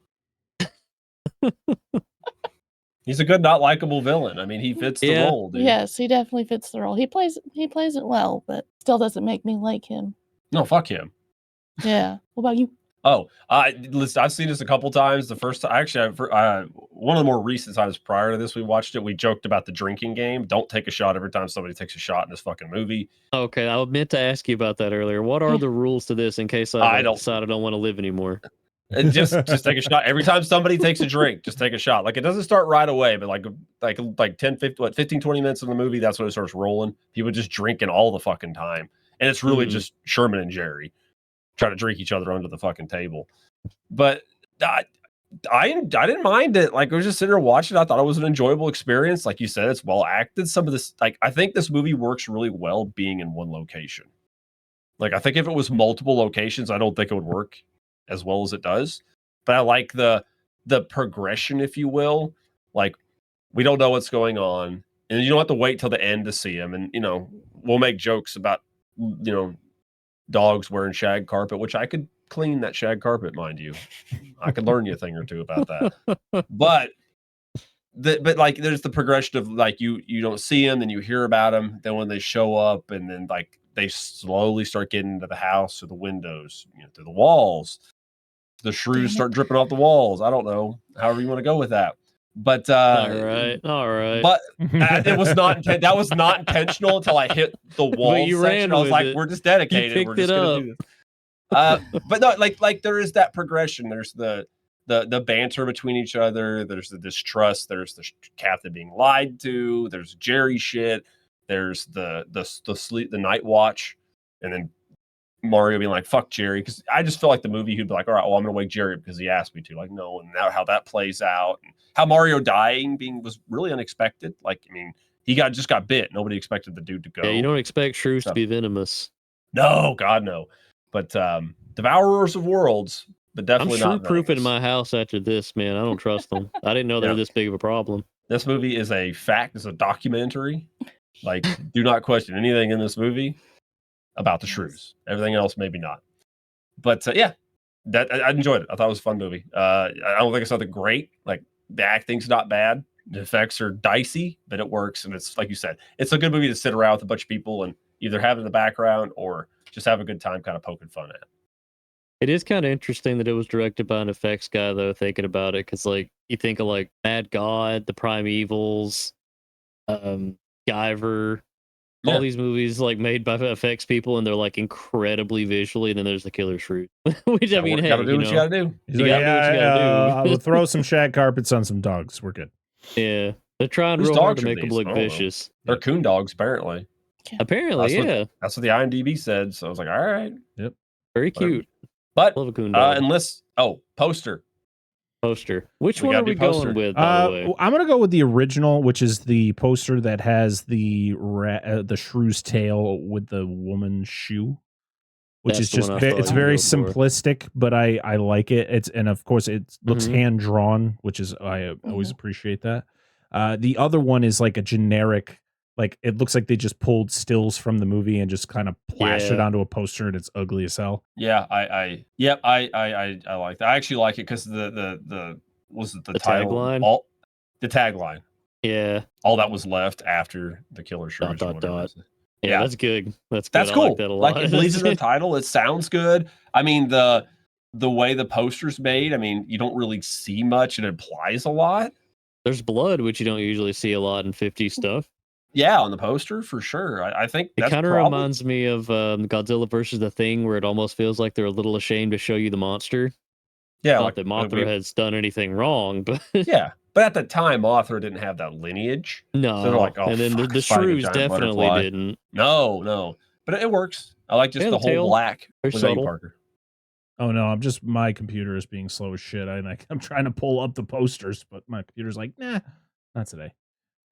He's a good, not likable villain. I mean, he fits the role, dude. Yes, he definitely fits the role. He plays it well, but still doesn't make me like him. No, fuck him. Yeah. What about you? Oh, listen, I've seen this a couple times. The first time, actually, one of the more recent times prior to this, we watched it. We joked about the drinking game. Don't take a shot every time somebody takes a shot in this fucking movie. Okay, I meant to ask you about that earlier. What are the rules to this in case I decide I don't want to live anymore? And just take a shot every time somebody takes a drink. Just take a shot. Like it doesn't start right away, but like 10, 15, 20 minutes in the movie, that's when it starts rolling. People just drinking all the fucking time, and it's really just Sherman and Jerry trying to drink each other under the fucking table. But I didn't mind it. Like I was just sitting there watching. I thought it was an enjoyable experience. Like you said, it's well acted. Some of this, like I think this movie works really well being in one location. Like I think if it was multiple locations, I don't think it would work as well as it does. But I like the progression, if you will. Like we don't know what's going on, and you don't have to wait till the end to see him. And we'll make jokes about dogs wearing shag carpet, which I could clean that shag carpet, mind you. I could learn you a thing or two about that. But like there's the progression of like you don't see him, then you hear about him, then when they show up, and then like they slowly start getting into the house through the windows, through the walls. The shrews start dripping off the walls. I don't know, however you want to go with that. But all right. But it was not that was not intentional until I hit the wall section. I was like, we're just dedicated. We're just gonna do this. But no, like there is that progression. There's the banter between each other. There's the distrust. There's the captain being lied to. There's Jerry shit. There's the night watch, and then Mario being like, fuck Jerry, because I just feel like the movie he'd be like, all right, well, I'm gonna wake Jerry up because he asked me to. Like, no, and now how that plays out, and how Mario dying was really unexpected. Like, I mean, he just got bit. Nobody expected the dude to go. Yeah, you don't expect shrews to be venomous. No, God no. But Devourers of Worlds, but definitely not. I'm shrew-proofing my house after this, man. I don't trust them. I didn't know they were this big of a problem. This movie is a fact. It's a documentary. Like, do not question anything in this movie about the shrews. Everything else, maybe not. But I enjoyed it. I thought it was a fun movie. I don't think it's something great. Like the acting's not bad. The effects are dicey, but it works. And it's like you said, it's a good movie to sit around with a bunch of people and either have in the background or just have a good time, kind of poking fun at. It is kind of interesting that it was directed by an effects guy, though. Thinking about it, because like you think of like Mad God, The Primevals, Guyver. All these movies like made by effects people, and they're like incredibly visually. And then there's the Killer Shrews, which I mean, hey, gotta do what you gotta do. You gotta do what you gotta do. I'll throw some shag carpets on some dogs. We're good. Yeah, they're trying real hard to make them look vicious. They're coon dogs, apparently. Apparently, that's what the IMDb said. So I was like, all right, yep, very cute. But love a coon dog. Poster. Which one are we going with? By the way, I'm gonna go with the original, which is the poster that has the shrew's tail with the woman's shoe, which is just it's very simplistic, but I like it. And of course it looks hand drawn, which is I always appreciate that. The other one is like a generic, like it looks like they just pulled stills from the movie and just kind of plastered onto a poster, and it's ugly as hell. Yeah, I like that. I actually like it because the was it the title tagline? The tagline. Yeah. All that was left after the Killer Shrews. Yeah, that's good. That's cool. I like that a lot. Like, it leads in the title. It sounds good. I mean, the way the poster's made, I mean, you don't really see much. It implies a lot. There's blood, which you don't usually see a lot in 50 stuff. Yeah, on the poster for sure. I think it kind of reminds me of Godzilla versus the Thing, where it almost feels like they're a little ashamed to show you the monster. Yeah, not that Mothra has done anything wrong, but yeah. But at the time, Mothra didn't have that lineage. No, so they're like, oh, and then the Shrews definitely didn't. No, but it works. I like just the whole black. Parker. Oh no, my computer is being slow as shit. I'm trying to pull up the posters, but my computer's like, nah, not today.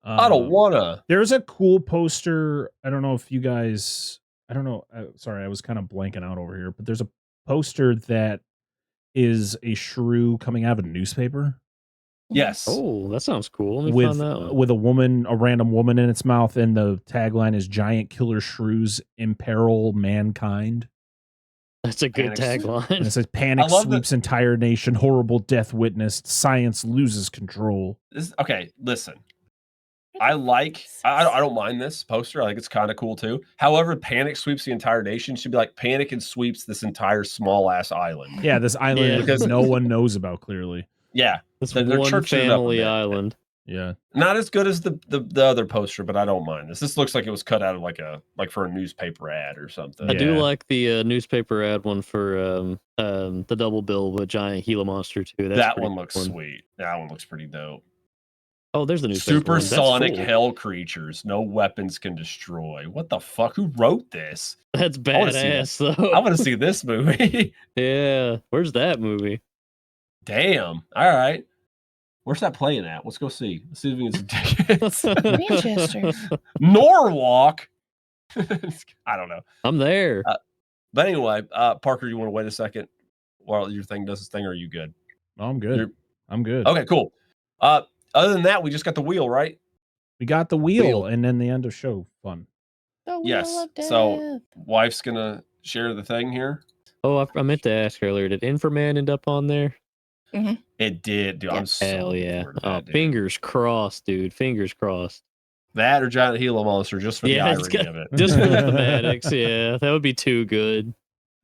I don't wanna. There's a cool poster. I don't know if you guys. I don't know. Sorry, I was kind of blanking out over here, but there's a poster that is a shrew coming out of a newspaper. Yes. Oh, that sounds cool. Let me find that one. With a random woman in its mouth, and the tagline is "Giant killer shrews imperil mankind." That's a good tagline. And it says, "Panic sweeps entire nation. Horrible death witnessed. Science loses control." Okay, listen. I don't mind this poster. I think it's kind of cool too. However, panic sweeps the entire nation should be like panic and sweeps this entire small ass island. Yeah, this island because no one knows about clearly. Yeah, it's one family island. Yeah, not as good as the other poster, but I don't mind this. This looks like it was cut out of for a newspaper ad or something. I do like the newspaper ad one for the double bill with giant Gila monster too. That one looks sweet. That one looks pretty dope. Oh, there's the newspaper. Supersonic hell creatures, no weapons can destroy. What the fuck? Who wrote this? That's badass, though. I want to see this movie. Yeah, where's that movie? Damn. All right. Where's that playing at? Let's go see. Let's see if we can get some tickets. Manchester. Norwalk. I don't know. I'm there. But anyway, Parker, you want to wait a second while your thing does its thing, or are you good? Oh, I'm good. I'm good. Okay, cool. Other than that, we just got the wheel, right? We got the wheel, and then the end of show fun. Yes. So, wife's gonna share the thing here. Oh, I meant to ask earlier. Did Inframan end up on there? Mm-hmm. It did, dude. I'm so hell yeah. Fingers crossed, dude. Fingers crossed. That or Giant Gila Monster, just for the irony of it. Just for the thematics, yeah. That would be too good.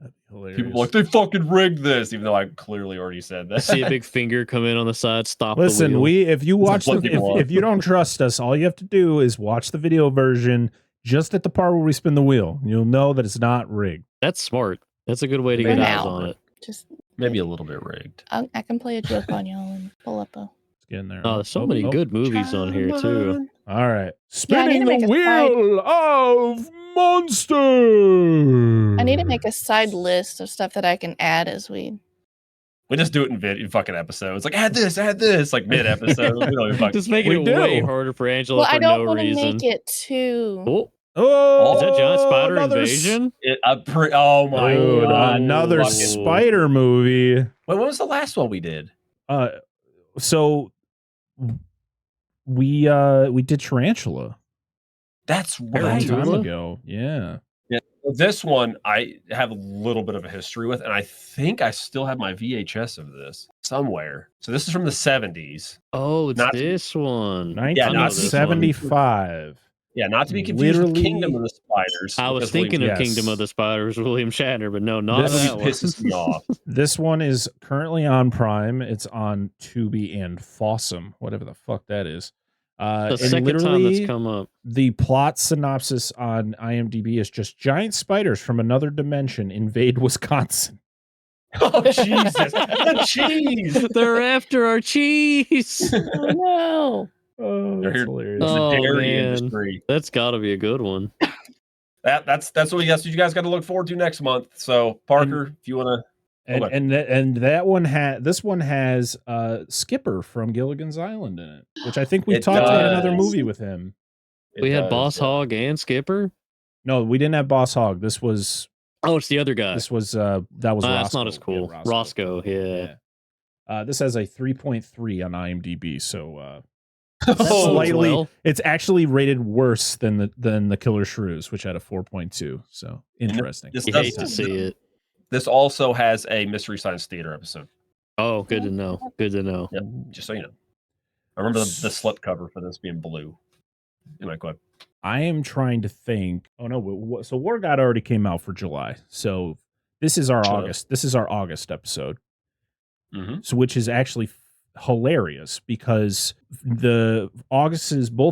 That'd be hilarious. People are like, they fucking rigged this, even though I clearly already said that. See a big finger come in on the side, stop Listen, the wheel. if you watch if you don't trust us, all you have to do is watch the video version just at the part where we spin the wheel. You'll know that it's not rigged. That's smart. That's a good way to get eyes on it. Just maybe a little bit rigged. I can play a joke on y'all and pull up a. Let's get in there. Oh, there's so many good movies on here too. All right, spinning the wheel of monsters. I need to make a side list of stuff that I can add as we just do it in fucking episodes. Like add this, like mid episode. We don't even fucking just make it way harder for Angela for no reason. I don't want to make it too. Oh, is that giant spider invasion? Oh my god! Another spider movie. Wait, when was the last one we did? So we did Tarantula. That's right. A long time ago. Yeah. Yeah. This one I have a little bit of a history with, and I think I still have my VHS of this somewhere. So this is from the 70s. Oh, it's this one. 1975. Yeah, not to be confused with Kingdom of the Spiders. I was thinking of Kingdom of the Spiders, William Shatner, but no, not that one. Pisses me off. This one is currently on Prime. It's on Tubi and Fossum, whatever the fuck that is. The second time that's come up. The plot synopsis on IMDb is just giant spiders from another dimension invade Wisconsin. Oh, Jesus. The cheese. They're after our cheese. Oh, no. Oh, that's hilarious. Oh, man. That's got to be a good one. That's what you guys got to look forward to next month. So, Parker, if you want to. And this one has Skipper from Gilligan's Island in it, which I think we talked about another movie with him. We had Boss Hogg and Skipper. No, we didn't have Boss Hogg. This was. Oh, it's the other guy. This was that was. Roscoe. That's not as cool. Yeah, Roscoe, yeah. This has a 3.3 on IMDb, so Oh, slightly. well. It's actually rated worse than the Killer Shrews, which had a 4.2. So interesting. This You does- hate to see it. This also has a Mystery Science Theater episode. Oh, good to know. Good to know. Yep, just so you know. I remember the slip cover for this being blue. Anyway, go ahead. I am trying to think. Oh no! So War God already came out for July. So this is our Shut up. August. This is our August episode. Mm-hmm. So which is actually hilarious because both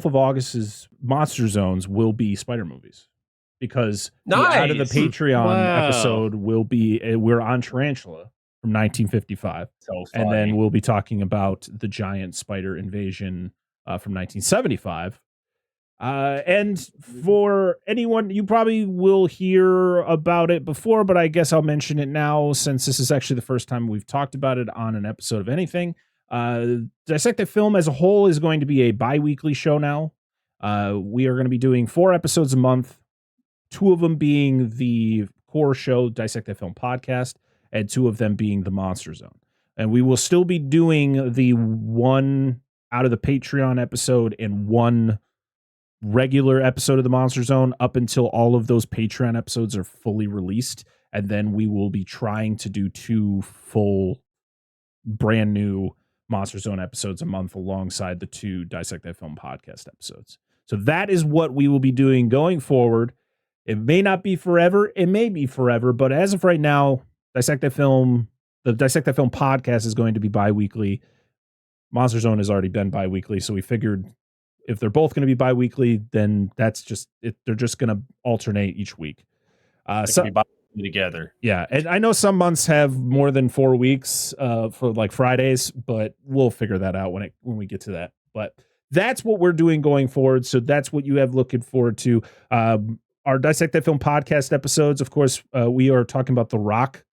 of August's Monster Zones will be Spider movies because out of the Nice. Patreon Wow. episode will be we're on Tarantula from 1955, So and funny. then we'll be talking about the giant spider invasion from 1975. And for anyone, you probably will hear about it before, but I guess I'll mention it now since this is actually the first time we've talked about it on an episode of anything. Dissect That Film as a whole is going to be a bi-weekly show now. We are going to be doing 4 episodes a month, 2 of them being the core show, Dissect That Film podcast, and 2 of them being the Monster Zone. And we will still be doing the 1 out of the Patreon episode and 1 regular episode of the Monster Zone up until all of those Patreon episodes are fully released, and then we will be trying to do 2 full brand new Monster Zone episodes a month alongside the 2 Dissect That Film podcast episodes. So that is what we will be doing going forward. It may not be forever, it may be forever, but as of right now, the Dissect That Film podcast is going to be bi-weekly. Monster Zone has already been bi-weekly, so we figured if they're both going to be bi-weekly, then that's just it. They're just going to alternate each week. So be together. Yeah, and I know some months have more than 4 weeks for like Fridays, but we'll figure that out when we get to that. But that's what we're doing going forward. So that's what you have looking forward to. Our Dissect That Film podcast episodes, of course, we are talking about The Rock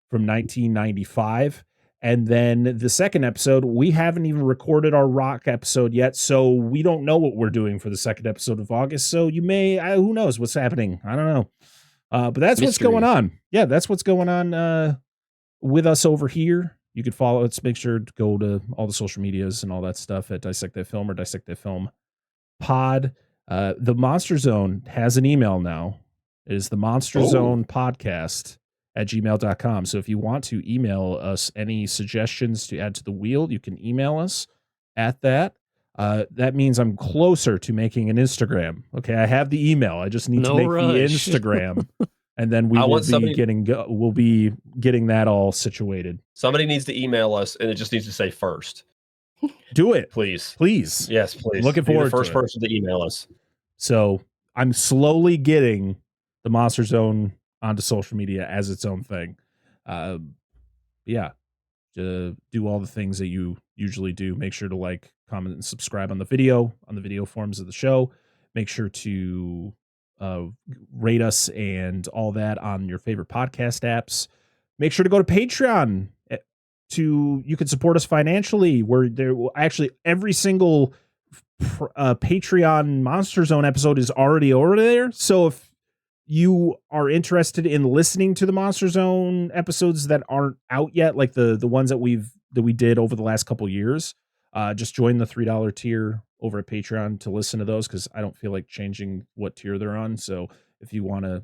from 1995. And then the second episode, we haven't even recorded our Rock episode yet, so we don't know what we're doing for the second episode of August. So you may, who knows what's happening? I don't know. But that's what's going on. Yeah, that's what's going on with us over here. You could follow us. Make sure to go to all the social medias and all that stuff at Dissect That Film or Dissect That Film Pod. The Monster Zone has an email now. It is the Monster Zone podcast at gmail.com. So if you want to email us any suggestions to add to the wheel, you can email us at that. That means I'm closer to making an Instagram. Okay, I have the email. I just need to make the Instagram, and then we'll be getting that all situated. Somebody needs to email us, and it just needs to say first. Do it, please. Yes, please. Looking forward the first to it. person to email us. So I'm slowly getting the Monster Zone onto social media as its own thing. Yeah. To do all the things that you usually do. Make sure to like, comment, and subscribe on the video forms of the show. Make sure to rate us and all that on your favorite podcast apps. Make sure to go to Patreon you can support us financially. Where there will actually every single Patreon Monster Zone episode is already over there. So if you are interested in listening to the Monster Zone episodes that aren't out yet, like the ones that we did over the last couple years, just join the $3 tier over at Patreon to listen to those, because I don't feel like changing what tier they're on. So if you want to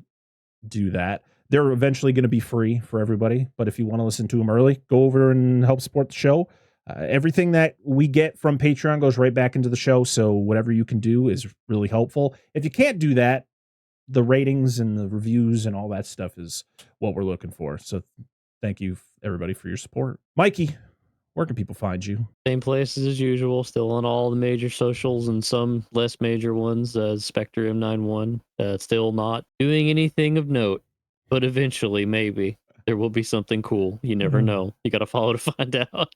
do that, they're eventually going to be free for everybody. But if you want to listen to them early, go over and help support the show. Everything that we get from Patreon goes right back into the show. So whatever you can do is really helpful. If you can't do that, the ratings and the reviews and all that stuff is what we're looking for. So thank you, everybody, for your support. Mikey, where can people find you? Same places as usual, still on all the major socials and some less major ones. Spectre M91, still not doing anything of note, but eventually maybe there will be something cool. You never know. You got to follow to find out.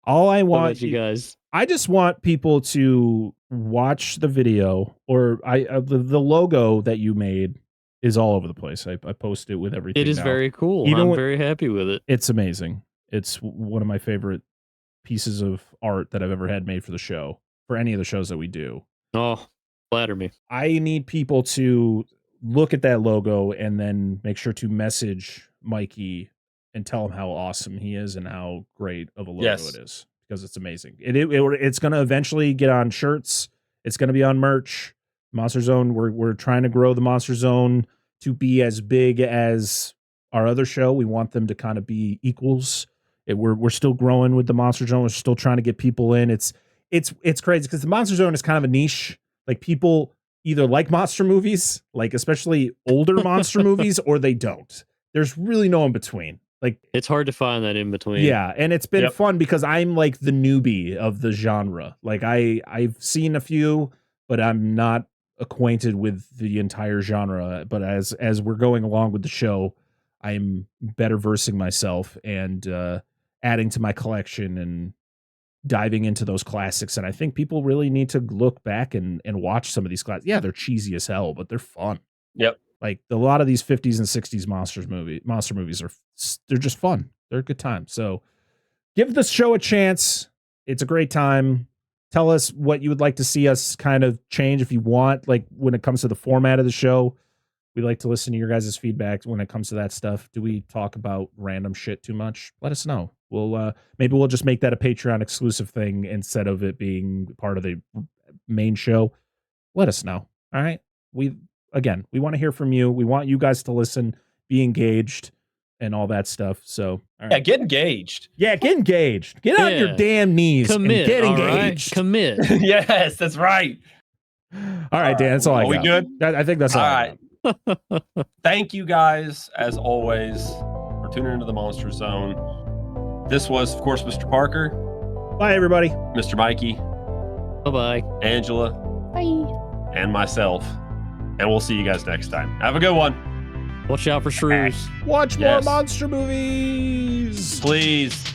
All I want, you guys, I just want people to watch the video, or the logo that you made is all over the place. I post it with everything. It is now. Very cool. I'm very happy with it. It's amazing. It's one of my favorite pieces of art that I've ever had made for the show, for any of the shows that we do. Oh, flatter me. I need people to look at that logo and then make sure to message Mikey and tell him how awesome he is and how great of a logo it is. because it's amazing. It's going to eventually get on shirts. It's going to be on merch. Monster Zone. We're trying to grow the Monster Zone to be as big as our other show. We want them to kind of be equals. We're still growing with the Monster Zone. We're still trying to get people in. It's crazy because the Monster Zone is kind of a niche. Like people either like monster movies, like especially older monster movies, or they don't. There's really no in between. Like it's hard to find that in between. Yeah, and it's been fun because I'm like the newbie of the genre. Like I've seen a few, but I'm not acquainted with the entire genre. But as we're going along with the show, I'm better versing myself and adding to my collection and diving into those classics. And I think people really need to look back and watch some of these classics. Yeah, they're cheesy as hell, but they're fun. Yep. Like a lot of these 50s and 60s monster movies they're just fun. They're a good time. So give the show a chance. It's a great time. Tell us what you would like to see us kind of change if you want, like when it comes to the format of the show. We like to listen to your guys' feedback when it comes to that stuff. Do we talk about random shit too much? Let us know. Maybe we'll just make that a Patreon exclusive thing instead of it being part of the main show. Let us know. All right. We want to hear from you. We want you guys to listen, be engaged, and all that stuff. So, all right. Yeah, get engaged. Yeah, get engaged. Get on your damn knees. Commit. And get Right? engaged. Commit. Yes, that's right. All right, Dan. That's all I got. Are we good? I think that's all right. Thank you guys, as always, for tuning into the Monster Zone. This was, of course, Mr. Parker. Bye, everybody. Mr. Mikey. Bye-bye. Angela. Bye. And myself. And we'll see you guys next time. Have a good one. Watch out for shrews. Watch more monster movies. Please.